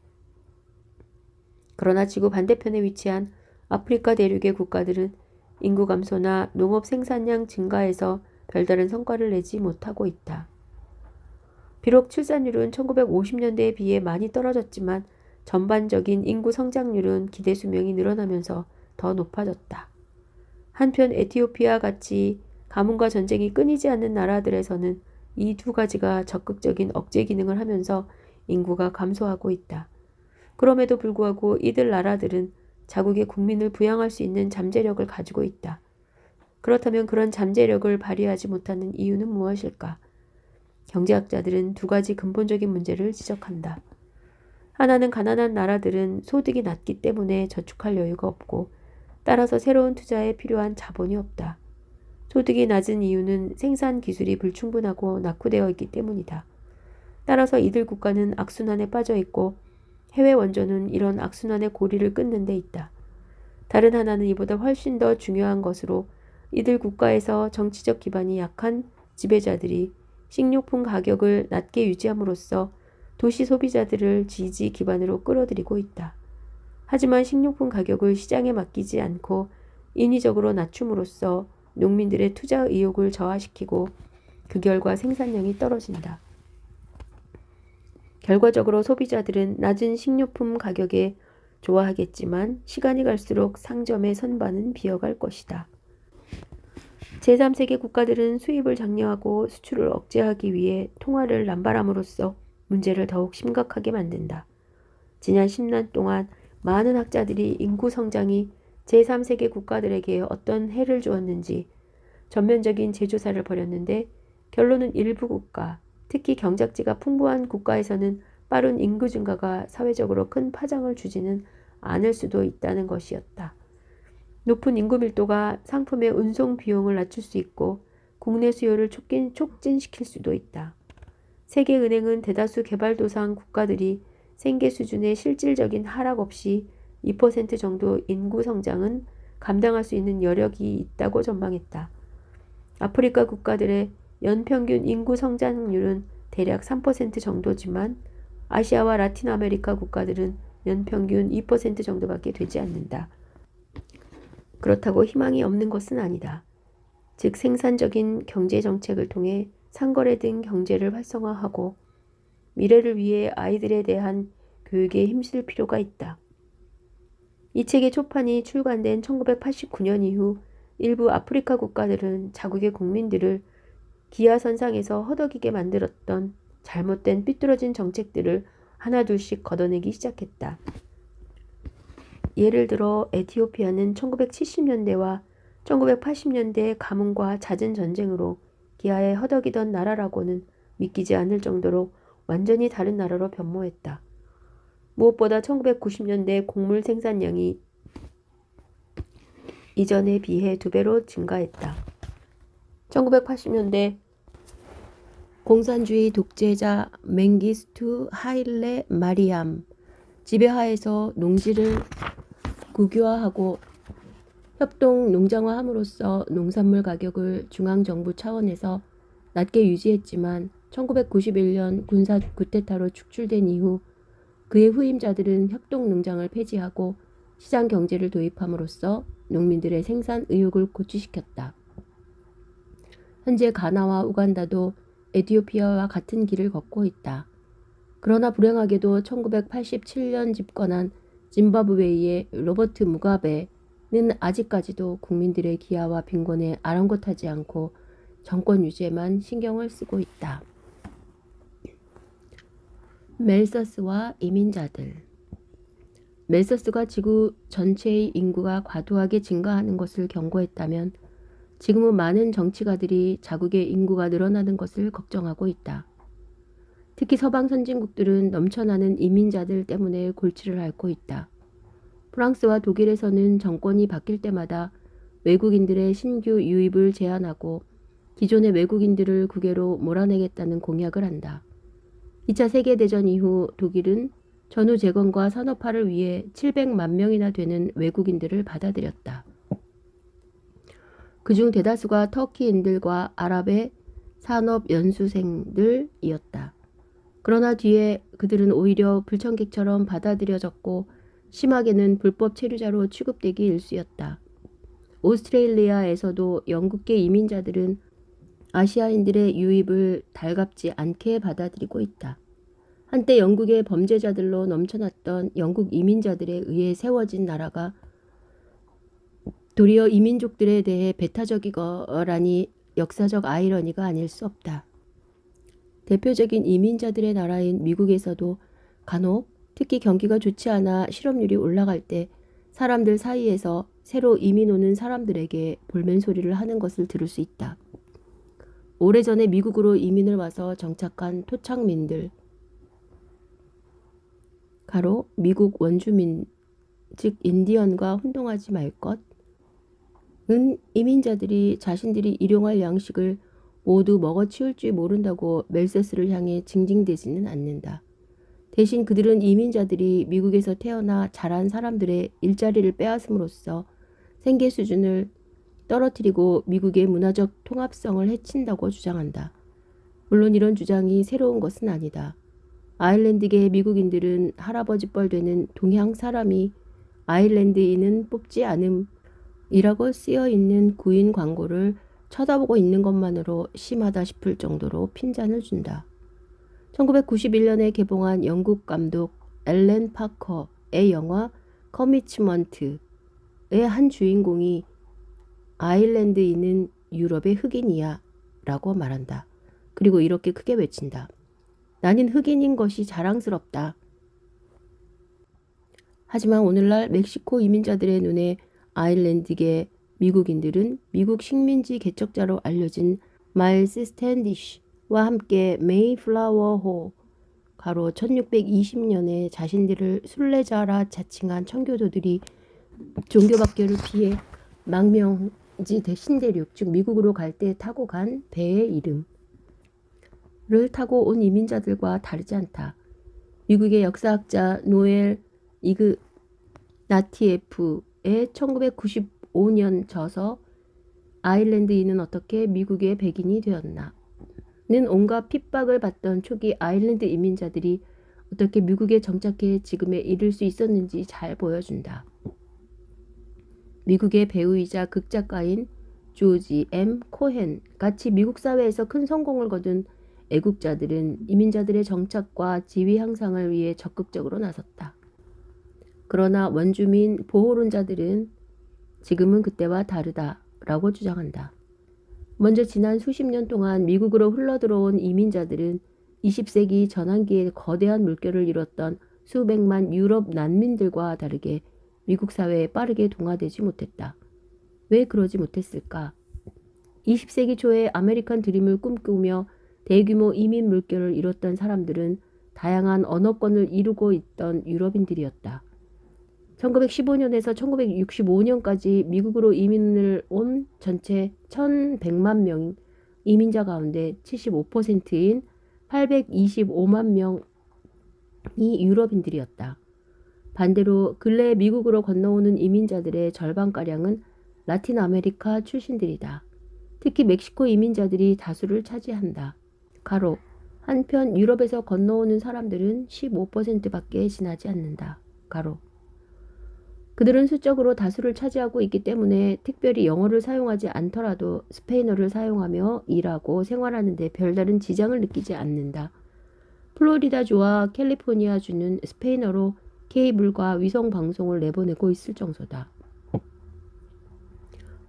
그러나 지구 반대편에 위치한 아프리카 대륙의 국가들은 인구 감소나 농업 생산량 증가에서 별다른 성과를 내지 못하고 있다. 비록 출산율은 1950년대에 비해 많이 떨어졌지만 전반적인 인구 성장률은 기대 수명이 늘어나면서 더 높아졌다. 한편 에티오피아 같이 가뭄과 전쟁이 끊이지 않는 나라들에서는 이 두 가지가 적극적인 억제 기능을 하면서 인구가 감소하고 있다. 그럼에도 불구하고 이들 나라들은 자국의 국민을 부양할 수 있는 잠재력을 가지고 있다. 그렇다면 그런 잠재력을 발휘하지 못하는 이유는 무엇일까? 경제학자들은 두 가지 근본적인 문제를 지적한다. 하나는 가난한 나라들은 소득이 낮기 때문에 저축할 여유가 없고 따라서 새로운 투자에 필요한 자본이 없다. 소득이 낮은 이유는 생산 기술이 불충분하고 낙후되어 있기 때문이다. 따라서 이들 국가는 악순환에 빠져 있고 해외 원조는 이런 악순환의 고리를 끊는 데 있다. 다른 하나는 이보다 훨씬 더 중요한 것으로 이들 국가에서 정치적 기반이 약한 지배자들이 식료품 가격을 낮게 유지함으로써 도시 소비자들을 지지 기반으로 끌어들이고 있다. 하지만 식료품 가격을 시장에 맡기지 않고 인위적으로 낮춤으로써 농민들의 투자 의욕을 저하시키고 그 결과 생산량이 떨어진다. 결과적으로 소비자들은 낮은 식료품 가격에 좋아하겠지만 시간이 갈수록 상점의 선반은 비어갈 것이다. 제3세계 국가들은 수입을 장려하고 수출을 억제하기 위해 통화를 남발함으로써 문제를 더욱 심각하게 만든다. 지난 10년 동안 많은 학자들이 인구 성장이 제3세계 국가들에게 어떤 해를 주었는지 전면적인 재조사를 벌였는데 결론은 일부 국가, 특히 경작지가 풍부한 국가에서는 빠른 인구 증가가 사회적으로 큰 파장을 주지는 않을 수도 있다는 것이었다. 높은 인구 밀도가 상품의 운송 비용을 낮출 수 있고 국내 수요를 촉진시킬 수도 있다. 세계은행은 대다수 개발도상 국가들이 생계 수준의 실질적인 하락 없이 2% 정도 인구 성장은 감당할 수 있는 여력이 있다고 전망했다. 아프리카 국가들의 연평균 인구 성장률은 대략 3% 정도지만 아시아와 라틴 아메리카 국가들은 연평균 2% 정도밖에 되지 않는다. 그렇다고 희망이 없는 것은 아니다. 즉 생산적인 경제 정책을 통해 상거래 등 경제를 활성화하고 미래를 위해 아이들에 대한 교육에 힘쓸 필요가 있다. 이 책의 초판이 출간된 1989년 이후 일부 아프리카 국가들은 자국의 국민들을 기하선상에서 허덕이게 만들었던 잘못된 삐뚤어진 정책들을 하나둘씩 걷어내기 시작했다. 예를 들어 에티오피아는 1970년대와 1980년대 가뭄과 잦은 전쟁으로 기아에 허덕이던 나라라고는 믿기지 않을 정도로 완전히 다른 나라로 변모했다. 무엇보다 1990년대 곡물 생산량이 이전에 비해 2배로 증가했다. 1980년대 공산주의 독재자 맹기스투 하일레 마리암 지배하에서 농지를 국유화하고 협동 농장화함으로써 농산물 가격을 중앙정부 차원에서 낮게 유지했지만 1991년 군사 쿠데타로 축출된 이후 그의 후임자들은 협동 농장을 폐지하고 시장 경제를 도입함으로써 농민들의 생산 의욕을 고취시켰다. 현재 가나와 우간다도 에티오피아와 같은 길을 걷고 있다. 그러나 불행하게도 1987년 집권한 짐바브웨이의 로버트 무가베는 아직까지도 국민들의 기아와 빈곤에 아랑곳하지 않고 정권 유지에만 신경을 쓰고 있다. 멜서스와 이민자들. 멜서스가 지구 전체의 인구가 과도하게 증가하는 것을 경고했다면 지금은 많은 정치가들이 자국의 인구가 늘어나는 것을 걱정하고 있다. 특히 서방 선진국들은 넘쳐나는 이민자들 때문에 골치를 앓고 있다. 프랑스와 독일에서는 정권이 바뀔 때마다 외국인들의 신규 유입을 제한하고 기존의 외국인들을 국외로 몰아내겠다는 공약을 한다. 2차 세계대전 이후 독일은 전후 재건과 산업화를 위해 700만 명이나 되는 외국인들을 받아들였다. 그중 대다수가 터키인들과 아랍의 산업 연수생들이었다. 그러나 뒤에 그들은 오히려 불청객처럼 받아들여졌고 심하게는 불법 체류자로 취급되기 일쑤였다. 오스트레일리아에서도 영국계 이민자들은 아시아인들의 유입을 달갑지 않게 받아들이고 있다. 한때 영국의 범죄자들로 넘쳐났던 영국 이민자들에 의해 세워진 나라가 도리어 이민족들에 대해 배타적이거라니 역사적 아이러니가 아닐 수 없다. 대표적인 이민자들의 나라인 미국에서도 간혹 특히 경기가 좋지 않아 실업률이 올라갈 때 사람들 사이에서 새로 이민 오는 사람들에게 볼멘 소리를 하는 것을 들을 수 있다. 오래전에 미국으로 이민을 와서 정착한 토착민들, 가로 미국 원주민, 즉 인디언과 혼동하지 말 것, 은 이민자들이 자신들이 일용할 양식을 모두 먹어치울 줄 모른다고 멜서스를 향해 징징대지는 않는다. 대신 그들은 이민자들이 미국에서 태어나 자란 사람들의 일자리를 빼앗음으로써 생계 수준을 떨어뜨리고 미국의 문화적 통합성을 해친다고 주장한다. 물론 이런 주장이 새로운 것은 아니다. 아일랜드계 미국인들은 할아버지 뻘 되는 동양 사람이 아일랜드인은 뽑지 않음이라고 쓰여있는 구인 광고를 쳐다보고 있는 것만으로 심하다 싶을 정도로 핀잔을 준다. 1991년에 개봉한 영국 감독 앨런 파커의 영화 커미츠먼트의 한 주인공이 아일랜드인은 유럽의 흑인이야 라고 말한다. 그리고 이렇게 크게 외친다. 나는 흑인인 것이 자랑스럽다. 하지만 오늘날 멕시코 이민자들의 눈에 아일랜드계 미국인들은 미국 식민지 개척자로 알려진 마일스 스탠디쉬와 함께 메이플라워호 가로 1620년에 자신들을 순례자라 자칭한 청교도들이 종교박교를 피해 망명지 신대륙 즉 미국으로 갈 때 타고 간 배의 이름을 타고 온 이민자들과 다르지 않다. 미국의 역사학자 노엘 이그나티예프의 1995년 저서 아일랜드인은 어떻게 미국의 백인이 되었나? 는 온갖 핍박을 받던 초기 아일랜드 이민자들이 어떻게 미국에 정착해 지금에 이를 수 있었는지 잘 보여준다. 미국의 배우이자 극작가인 조지 M. 코헨 같이 미국 사회에서 큰 성공을 거둔 애국자들은 이민자들의 정착과 지위 향상을 위해 적극적으로 나섰다. 그러나 원주민 보호론자들은 지금은 그때와 다르다라고 주장한다. 먼저 지난 수십 년 동안 미국으로 흘러들어온 이민자들은 20세기 전환기에 거대한 물결을 이뤘던 수백만 유럽 난민들과 다르게 미국 사회에 빠르게 동화되지 못했다. 왜 그러지 못했을까? 20세기 초에 아메리칸 드림을 꿈꾸며 대규모 이민 물결을 이뤘던 사람들은 다양한 언어권을 이루고 있던 유럽인들이었다. 1915년에서 1965년까지 미국으로 이민을 온 전체 1,100만 명 이민자 가운데 75%인 825만 명이 유럽인들이었다. 반대로 근래 미국으로 건너오는 이민자들의 절반가량은 라틴 아메리카 출신들이다. 특히 멕시코 이민자들이 다수를 차지한다. 가로 한편 유럽에서 건너오는 사람들은 15%밖에 지나지 않는다. 가로 그들은 수적으로 다수를 차지하고 있기 때문에 특별히 영어를 사용하지 않더라도 스페인어를 사용하며 일하고 생활하는 데 별다른 지장을 느끼지 않는다. 플로리다주와 캘리포니아주는 스페인어로 케이블과 위성방송을 내보내고 있을 정도다.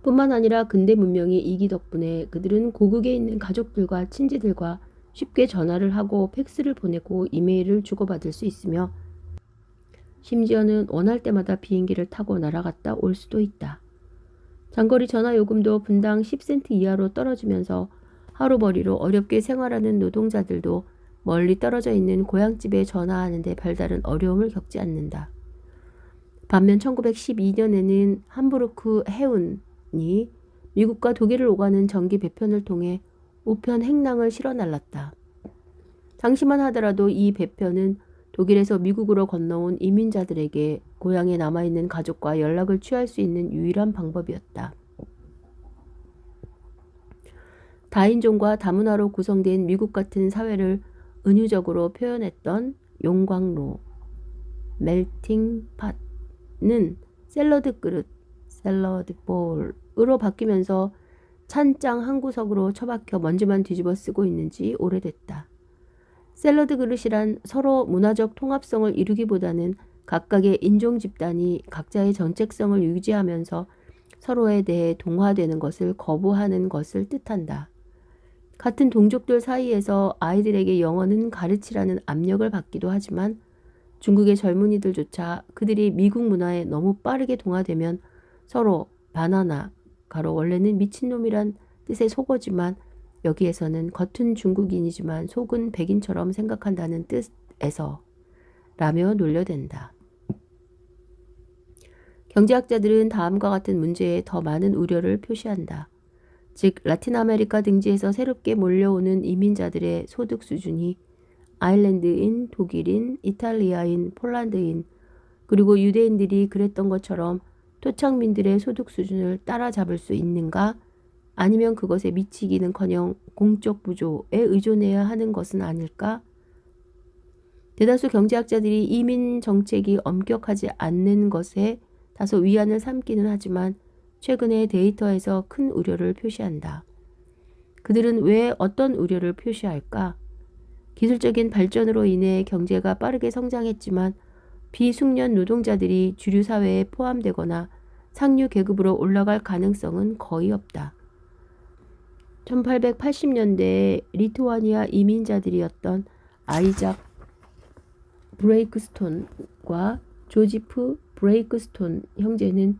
뿐만 아니라 근대 문명의 이기 덕분에 그들은 고국에 있는 가족들과 친지들과 쉽게 전화를 하고 팩스를 보내고 이메일을 주고받을 수 있으며 심지어는 원할 때마다 비행기를 타고 날아갔다 올 수도 있다. 장거리 전화 요금도 분당 10센트 이하로 떨어지면서 하루벌이로 어렵게 생활하는 노동자들도 멀리 떨어져 있는 고향집에 전화하는 데 별다른 어려움을 겪지 않는다. 반면 1912년에는 함부르크 해운이 미국과 독일을 오가는 전기 배편을 통해 우편 행랑을 실어 날랐다. 당시만 하더라도 이 배편은 독일에서 미국으로 건너온 이민자들에게 고향에 남아있는 가족과 연락을 취할 수 있는 유일한 방법이었다. 다인종과 다문화로 구성된 미국 같은 사회를 은유적으로 표현했던 용광로, 멜팅 팟는 샐러드 그릇, 샐러드 볼으로 바뀌면서 찬장 한 구석으로 처박혀 먼지만 뒤집어 쓰고 있는 지 오래됐다. 샐러드 그릇이란 서로 문화적 통합성을 이루기보다는 각각의 인종 집단이 각자의 정체성을 유지하면서 서로에 대해 동화되는 것을 거부하는 것을 뜻한다. 같은 동족들 사이에서 아이들에게 영어는 가르치라는 압력을 받기도 하지만 중국의 젊은이들조차 그들이 미국 문화에 너무 빠르게 동화되면 서로 바나나, 가로 원래는 미친놈이란 뜻의 속어지만 여기에서는 겉은 중국인이지만 속은 백인처럼 생각한다는 뜻에서 라며 놀려댄다. 경제학자들은 다음과 같은 문제에 더 많은 우려를 표시한다. 즉 라틴 아메리카 등지에서 새롭게 몰려오는 이민자들의 소득 수준이 아일랜드인, 독일인, 이탈리아인, 폴란드인 그리고 유대인들이 그랬던 것처럼 토착민들의 소득 수준을 따라잡을 수 있는가? 아니면 그것에 미치기는커녕 공적 부조에 의존해야 하는 것은 아닐까? 대다수 경제학자들이 이민 정책이 엄격하지 않는 것에 다소 위안을 삼기는 하지만 최근의 데이터에서 큰 우려를 표시한다. 그들은 왜 어떤 우려를 표시할까? 기술적인 발전으로 인해 경제가 빠르게 성장했지만 비숙련 노동자들이 주류 사회에 포함되거나 상류 계급으로 올라갈 가능성은 거의 없다. 1880년대에 리투아니아 이민자들이었던 아이작 브레이크스톤과 조지프 브레이크스톤 형제는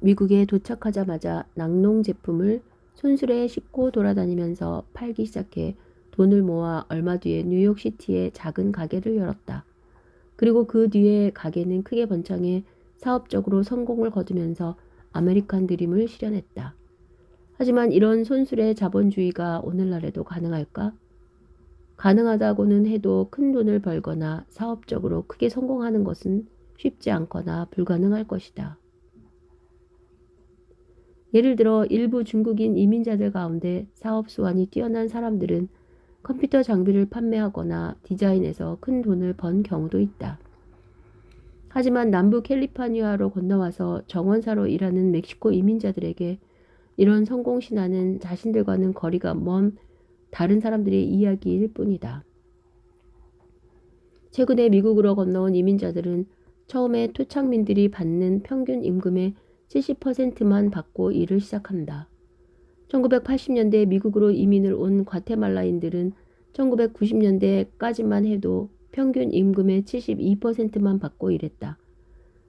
미국에 도착하자마자 낙농 제품을 손수레에 싣고 돌아다니면서 팔기 시작해 돈을 모아 얼마 뒤에 뉴욕시티에 작은 가게를 열었다. 그리고 그 뒤에 가게는 크게 번창해 사업적으로 성공을 거두면서 아메리칸 드림을 실현했다. 하지만 이런 손수레 자본주의가 오늘날에도 가능할까? 가능하다고는 해도 큰 돈을 벌거나 사업적으로 크게 성공하는 것은 쉽지 않거나 불가능할 것이다. 예를 들어 일부 중국인 이민자들 가운데 사업 수완이 뛰어난 사람들은 컴퓨터 장비를 판매하거나 디자인해서 큰 돈을 번 경우도 있다. 하지만 남부 캘리포니아로 건너와서 정원사로 일하는 멕시코 이민자들에게 이런 성공 신화는 자신들과는 거리가 먼 다른 사람들의 이야기일 뿐이다. 최근에 미국으로 건너온 이민자들은 처음에 토착민들이 받는 평균 임금의 70%만 받고 일을 시작한다. 1980년대 미국으로 이민을 온 과테말라인들은 1990년대까지만 해도 평균 임금의 72%만 받고 일했다.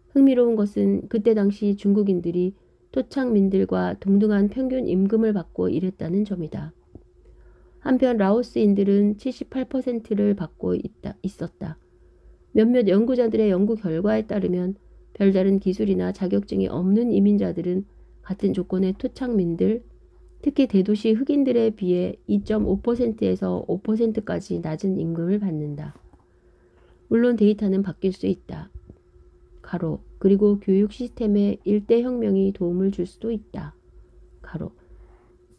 흥미로운 것은 그때 당시 중국인들이 토착민들과 동등한 평균 임금을 받고 일했다는 점이다. 한편 라오스인들은 78%를 받고 있었다. 몇몇 연구자들의 연구 결과에 따르면 별다른 기술이나 자격증이 없는 이민자들은 같은 조건의 토착민들, 특히 대도시 흑인들에 비해 2.5%에서 5%까지 낮은 임금을 받는다. 물론 데이터는 바뀔 수 있다. 그리고 교육 시스템의 일대 혁명이 도움을 줄 수도 있다.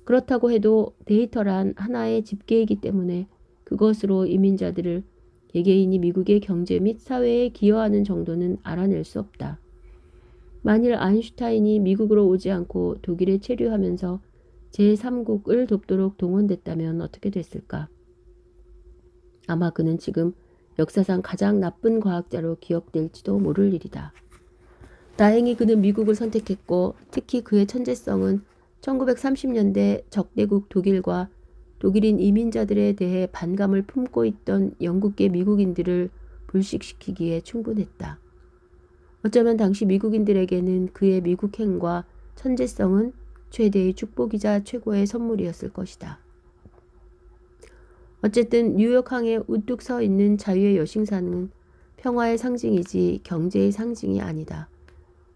그렇다고 해도 데이터란 하나의 집계이기 때문에 그것으로 이민자들을 개개인이 미국의 경제 및 사회에 기여하는 정도는 알아낼 수 없다. 만일 아인슈타인이 미국으로 오지 않고 독일에 체류하면서 제3국을 돕도록 동원됐다면 어떻게 됐을까? 아마 그는 지금 역사상 가장 나쁜 과학자로 기억될지도 모를 일이다. 다행히 그는 미국을 선택했고 특히 그의 천재성은 1930년대 적대국 독일과 독일인 이민자들에 대해 반감을 품고 있던 영국계 미국인들을 불식시키기에 충분했다. 어쩌면 당시 미국인들에게는 그의 미국행과 천재성은 최대의 축복이자 최고의 선물이었을 것이다. 어쨌든 뉴욕항에 우뚝 서 있는 자유의 여신상은 평화의 상징이지 경제의 상징이 아니다.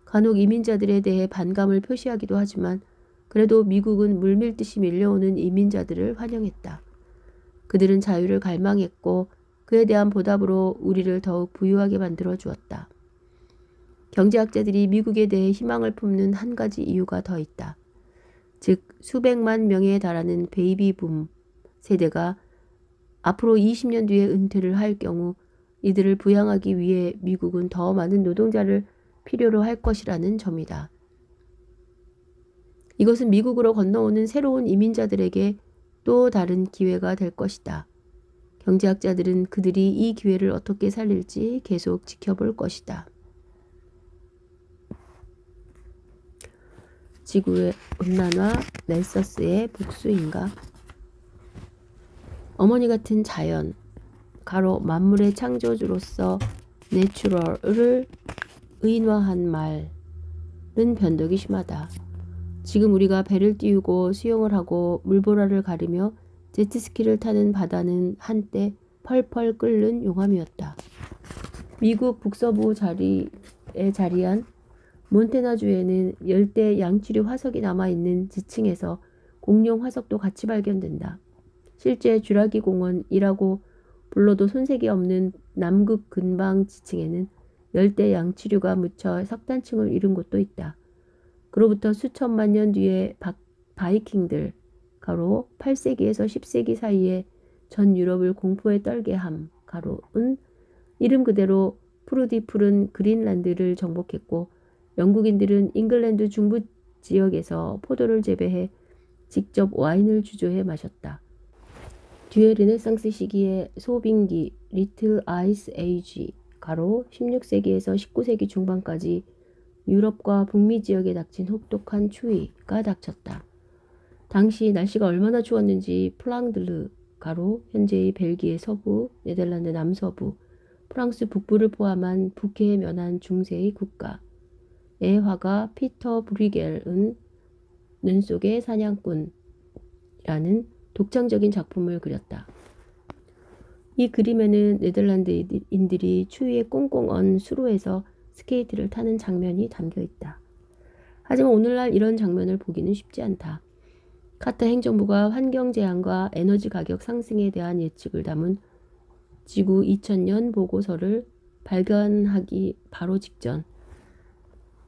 간혹 이민자들에 대해 반감을 표시하기도 하지만 그래도 미국은 물밀듯이 밀려오는 이민자들을 환영했다. 그들은 자유를 갈망했고 그에 대한 보답으로 우리를 더욱 부유하게 만들어 주었다. 경제학자들이 미국에 대해 희망을 품는 한 가지 이유가 더 있다. 즉 수백만 명에 달하는 베이비붐 세대가 앞으로 20년 뒤에 은퇴를 할 경우 이들을 부양하기 위해 미국은 더 많은 노동자를 필요로 할 것이라는 점이다. 이것은 미국으로 건너오는 새로운 이민자들에게 또 다른 기회가 될 것이다. 경제학자들은 그들이 이 기회를 어떻게 살릴지 계속 지켜볼 것이다. 지구의 온난화 멜서스의 복수인가? 어머니 같은 자연, 만물의 창조주로서 내추럴을 의인화한 말은 변덕이 심하다. 지금 우리가 배를 띄우고 수영을 하고 물보라를 가르며 제트스키를 타는 바다는 한때 펄펄 끓는 용암이었다. 미국 북서부 자리에 자리한 몬테나주에는 열대 양치류 화석이 남아있는 지층에서 공룡 화석도 같이 발견된다. 실제 쥬라기 공원이라고 불러도 손색이 없는 남극 근방 지층에는 열대 양치류가 묻혀 석단층을 이룬 곳도 있다. 그로부터 수천만 년 뒤에 바이킹들, 8세기에서 10세기 사이에 전 유럽을 공포에 떨게 함, 은 이름 그대로 푸르디 푸른 그린란드를 정복했고 영국인들은 잉글랜드 중부 지역에서 포도를 재배해 직접 와인을 주조해 마셨다. 뒤에 르네상스 시기에 소빙기, 리틀 아이스 에이지, 가로 16세기에서 19세기 중반까지 유럽과 북미 지역에 닥친 혹독한 추위가 닥쳤다. 당시 날씨가 얼마나 추웠는지 플랑드르 가로 현재의 벨기에 서부, 네덜란드 남서부, 프랑스 북부를 포함한 북해에 면한 중세의 국가의 화가 피터 브리겔은 눈 속의 사냥꾼이라는 독창적인 작품을 그렸다. 이 그림에는 네덜란드인들이 추위에 꽁꽁 언 수로에서 스케이트를 타는 장면이 담겨 있다. 하지만 오늘날 이런 장면을 보기는 쉽지 않다. 카터 행정부가 환경재앙과 에너지 가격 상승에 대한 예측을 담은 지구 2000년 보고서를 발간하기 바로 직전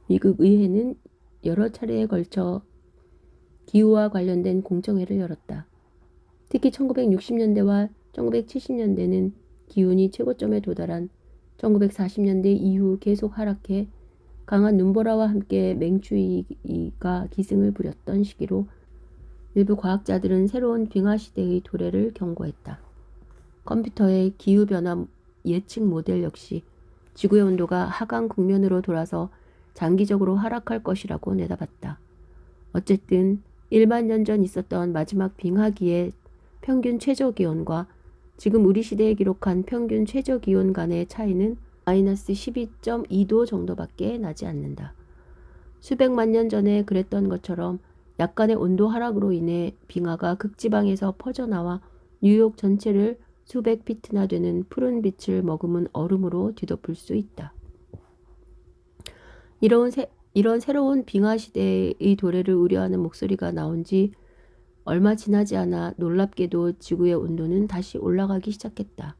미국 의회는 여러 차례에 걸쳐 기후와 관련된 공청회를 열었다. 특히 1960년대와 1970년대는 기온이 최고점에 도달한 1940년대 이후 계속 하락해 강한 눈보라와 함께 맹추위가 기승을 부렸던 시기로 일부 과학자들은 새로운 빙하 시대의 도래를 경고했다. 컴퓨터의 기후변화 예측 모델 역시 지구의 온도가 하강 국면으로 돌아서 장기적으로 하락할 것이라고 내다봤다. 어쨌든 1만 년 전 있었던 마지막 빙하기의 평균 최저기온과 지금 우리 시대에 기록한 평균 최저기온 간의 차이는 마이너스 12.2도 정도밖에 나지 않는다. 수백만 년 전에 그랬던 것처럼 약간의 온도 하락으로 인해 빙하가 극지방에서 퍼져나와 뉴욕 전체를 수백 피트나 되는 푸른 빛을 머금은 얼음으로 뒤덮을 수 있다. 이런 새로운 빙하 시대의 도래를 우려하는 목소리가 나온 지 얼마 지나지 않아 놀랍게도 지구의 온도는 다시 올라가기 시작했다.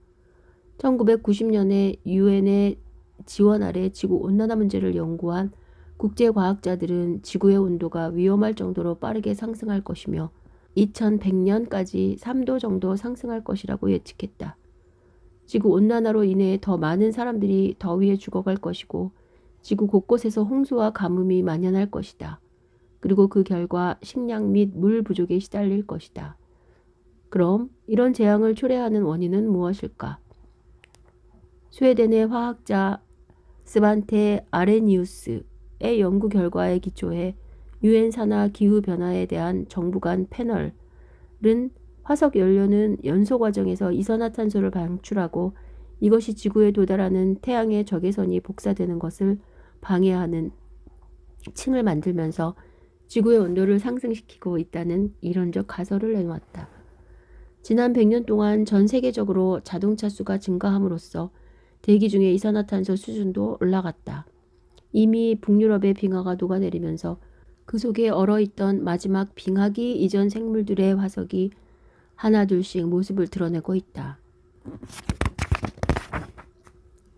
1990년에 유엔의 지원 아래 지구온난화 문제를 연구한 국제과학자들은 지구의 온도가 위험할 정도로 빠르게 상승할 것이며 2100년까지 3도 정도 상승할 것이라고 예측했다. 지구온난화로 인해 더 많은 사람들이 더위에 죽어갈 것이고 지구 곳곳에서 홍수와 가뭄이 만연할 것이다. 그리고 그 결과 식량 및 물 부족에 시달릴 것이다. 그럼 이런 재앙을 초래하는 원인은 무엇일까? 스웨덴의 화학자 스반테 아레니우스의 연구 결과에 기초해 유엔 산하 기후 변화에 대한 정부 간 패널은 화석 연료는 연소 과정에서 이산화탄소를 방출하고 이것이 지구에 도달하는 태양의 적외선이 복사되는 것을 방해하는 층을 만들면서 지구의 온도를 상승시키고 있다는 이론적 가설을 내놓았다. 지난 100년 동안 전 세계적으로 자동차 수가 증가함으로써 대기 중의 이산화탄소 수준도 올라갔다. 이미 북유럽의 빙하가 녹아내리면서 그 속에 얼어있던 마지막 빙하기 이전 생물들의 화석이 하나둘씩 모습을 드러내고 있다.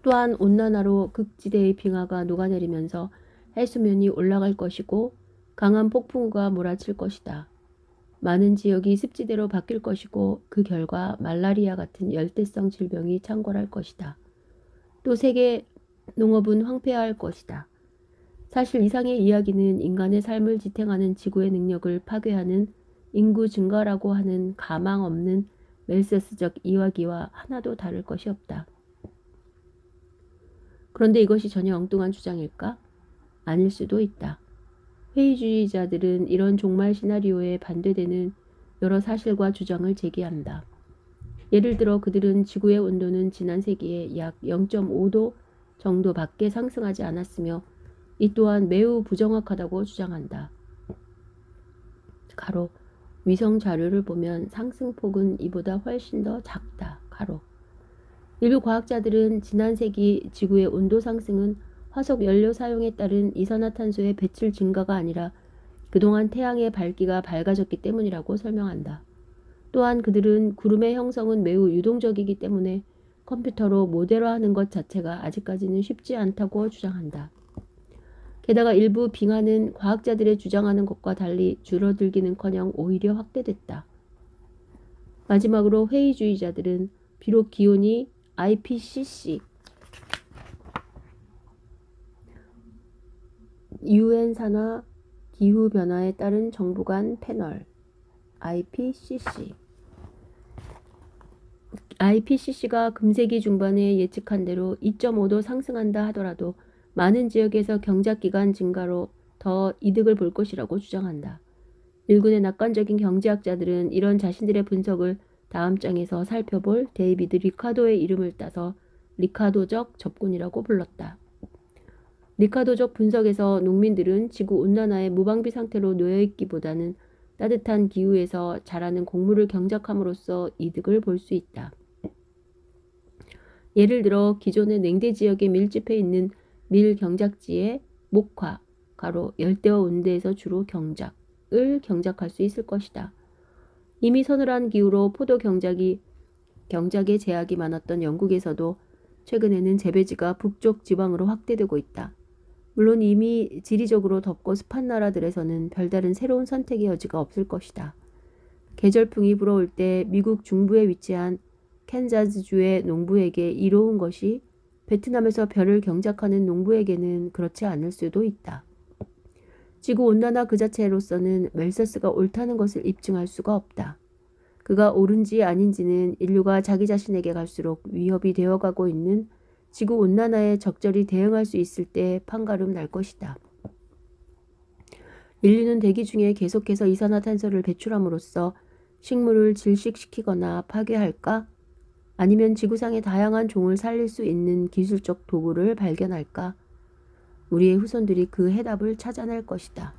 또한 온난화로 극지대의 빙하가 녹아내리면서 해수면이 올라갈 것이고 강한 폭풍우가 몰아칠 것이다. 많은 지역이 습지대로 바뀔 것이고 그 결과 말라리아 같은 열대성 질병이 창궐할 것이다. 또 세계 농업은 황폐화할 것이다. 사실 이상의 이야기는 인간의 삶을 지탱하는 지구의 능력을 파괴하는 인구 증가라고 하는 가망 없는 멜세스적 이야기와 하나도 다를 것이 없다. 그런데 이것이 전혀 엉뚱한 주장일까? 아닐 수도 있다. 회의주의자들은 이런 종말 시나리오에 반대되는 여러 사실과 주장을 제기한다. 예를 들어 그들은 지구의 온도는 지난 세기에 약 0.5도 정도밖에 상승하지 않았으며 이 또한 매우 부정확하다고 주장한다. 가로 위성 자료를 보면 상승폭은 이보다 훨씬 더 작다. 가로 일부 과학자들은 지난 세기 지구의 온도 상승은 화석 연료 사용에 따른 이산화탄소의 배출 증가가 아니라 그동안 태양의 밝기가 밝아졌기 때문이라고 설명한다. 또한 그들은 구름의 형성은 매우 유동적이기 때문에 컴퓨터로 모델화하는 것 자체가 아직까지는 쉽지 않다고 주장한다. 게다가 일부 빙하는 과학자들의 주장하는 것과 달리 줄어들기는커녕 오히려 확대됐다. 마지막으로 회의주의자들은 비록 기온이 IPCC 유엔 산하 기후 변화에 따른 정부 간 패널 IPCC가 금세기 중반에 예측한 대로 2.5도 상승한다 하더라도 많은 지역에서 경작기간 증가로 더 이득을 볼 것이라고 주장한다. 일군의 낙관적인 경제학자들은 이런 자신들의 분석을 다음 장에서 살펴볼 데이비드 리카도의 이름을 따서 리카도적 접근이라고 불렀다. 리카도적 분석에서 농민들은 지구온난화의 무방비 상태로 놓여있기보다는 따뜻한 기후에서 자라는 곡물을 경작함으로써 이득을 볼 수 있다. 예를 들어 기존의 냉대 지역에 밀집해 있는 밀 경작지의 목화, 가로 열대와 온대에서 주로 경작을 경작할 수 있을 것이다. 이미 서늘한 기후로 포도 경작에 제약이 많았던 영국에서도 최근에는 재배지가 북쪽 지방으로 확대되고 있다. 물론 이미 지리적으로 덥고 습한 나라들에서는 별다른 새로운 선택의 여지가 없을 것이다. 계절풍이 불어올 때 미국 중부에 위치한 캔자스주의 농부에게 이로운 것이 베트남에서 벼를 경작하는 농부에게는 그렇지 않을 수도 있다. 지구온난화 그 자체로서는 멜서스가 옳다는 것을 입증할 수가 없다. 그가 옳은지 아닌지는 인류가 자기 자신에게 갈수록 위협이 되어가고 있는 지구온난화에 적절히 대응할 수 있을 때 판가름 날 것이다. 인류는 대기 중에 계속해서 이산화탄소를 배출함으로써 식물을 질식시키거나 파괴할까? 아니면 지구상의 다양한 종을 살릴 수 있는 기술적 도구를 발견할까? 우리의 후손들이 그 해답을 찾아낼 것이다.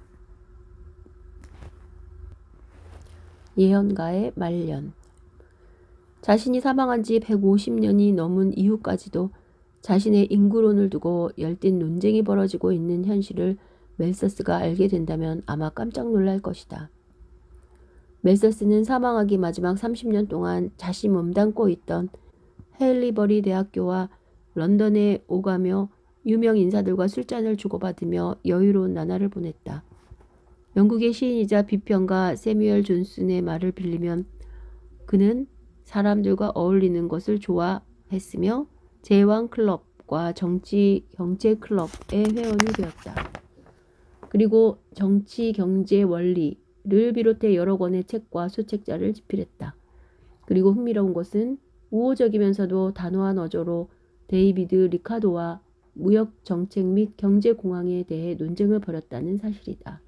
예언가의 말년. 자신이 사망한 지 150년이 넘은 이후까지도 자신의 인구론을 두고 열띤 논쟁이 벌어지고 있는 현실을 멜서스가 알게 된다면 아마 깜짝 놀랄 것이다. 멜서스는 사망하기 마지막 30년 동안 자신 몸담고 있던 헤일리버리 대학교와 런던에 오가며 유명 인사들과 술잔을 주고받으며 여유로운 나날을 보냈다. 영국의 시인이자 비평가 세뮤얼 존슨의 말을 빌리면 그는 사람들과 어울리는 것을 좋아했으며 제왕 클럽과 정치 경제 클럽의 회원이 되었다. 그리고 정치 경제 원리를 비롯해 여러 권의 책과 소책자를 집필했다. 그리고 흥미로운 것은 우호적이면서도 단호한 어조로 데이비드 리카도와 무역 정책 및 경제 공황에 대해 논쟁을 벌였다는 사실이다.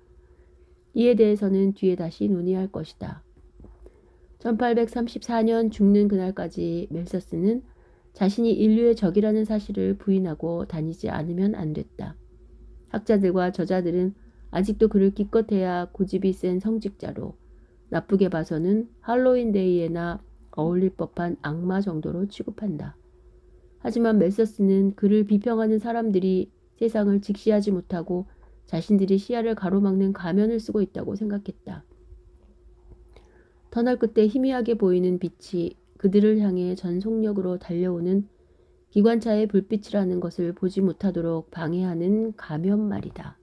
이에 대해서는 뒤에 다시 논의할 것이다. 1834년 죽는 그날까지 멜서스는 자신이 인류의 적이라는 사실을 부인하고 다니지 않으면 안 됐다. 학자들과 저자들은 아직도 그를 기껏해야 고집이 센 성직자로, 나쁘게 봐서는 할로윈데이에나 어울릴 법한 악마 정도로 취급한다. 하지만 멜서스는 그를 비평하는 사람들이 세상을 직시하지 못하고 자신들이 시야를 가로막는 가면을 쓰고 있다고 생각했다. 터널 끝에 희미하게 보이는 빛이 그들을 향해 전속력으로 달려오는 기관차의 불빛이라는 것을 보지 못하도록 방해하는 가면 말이다.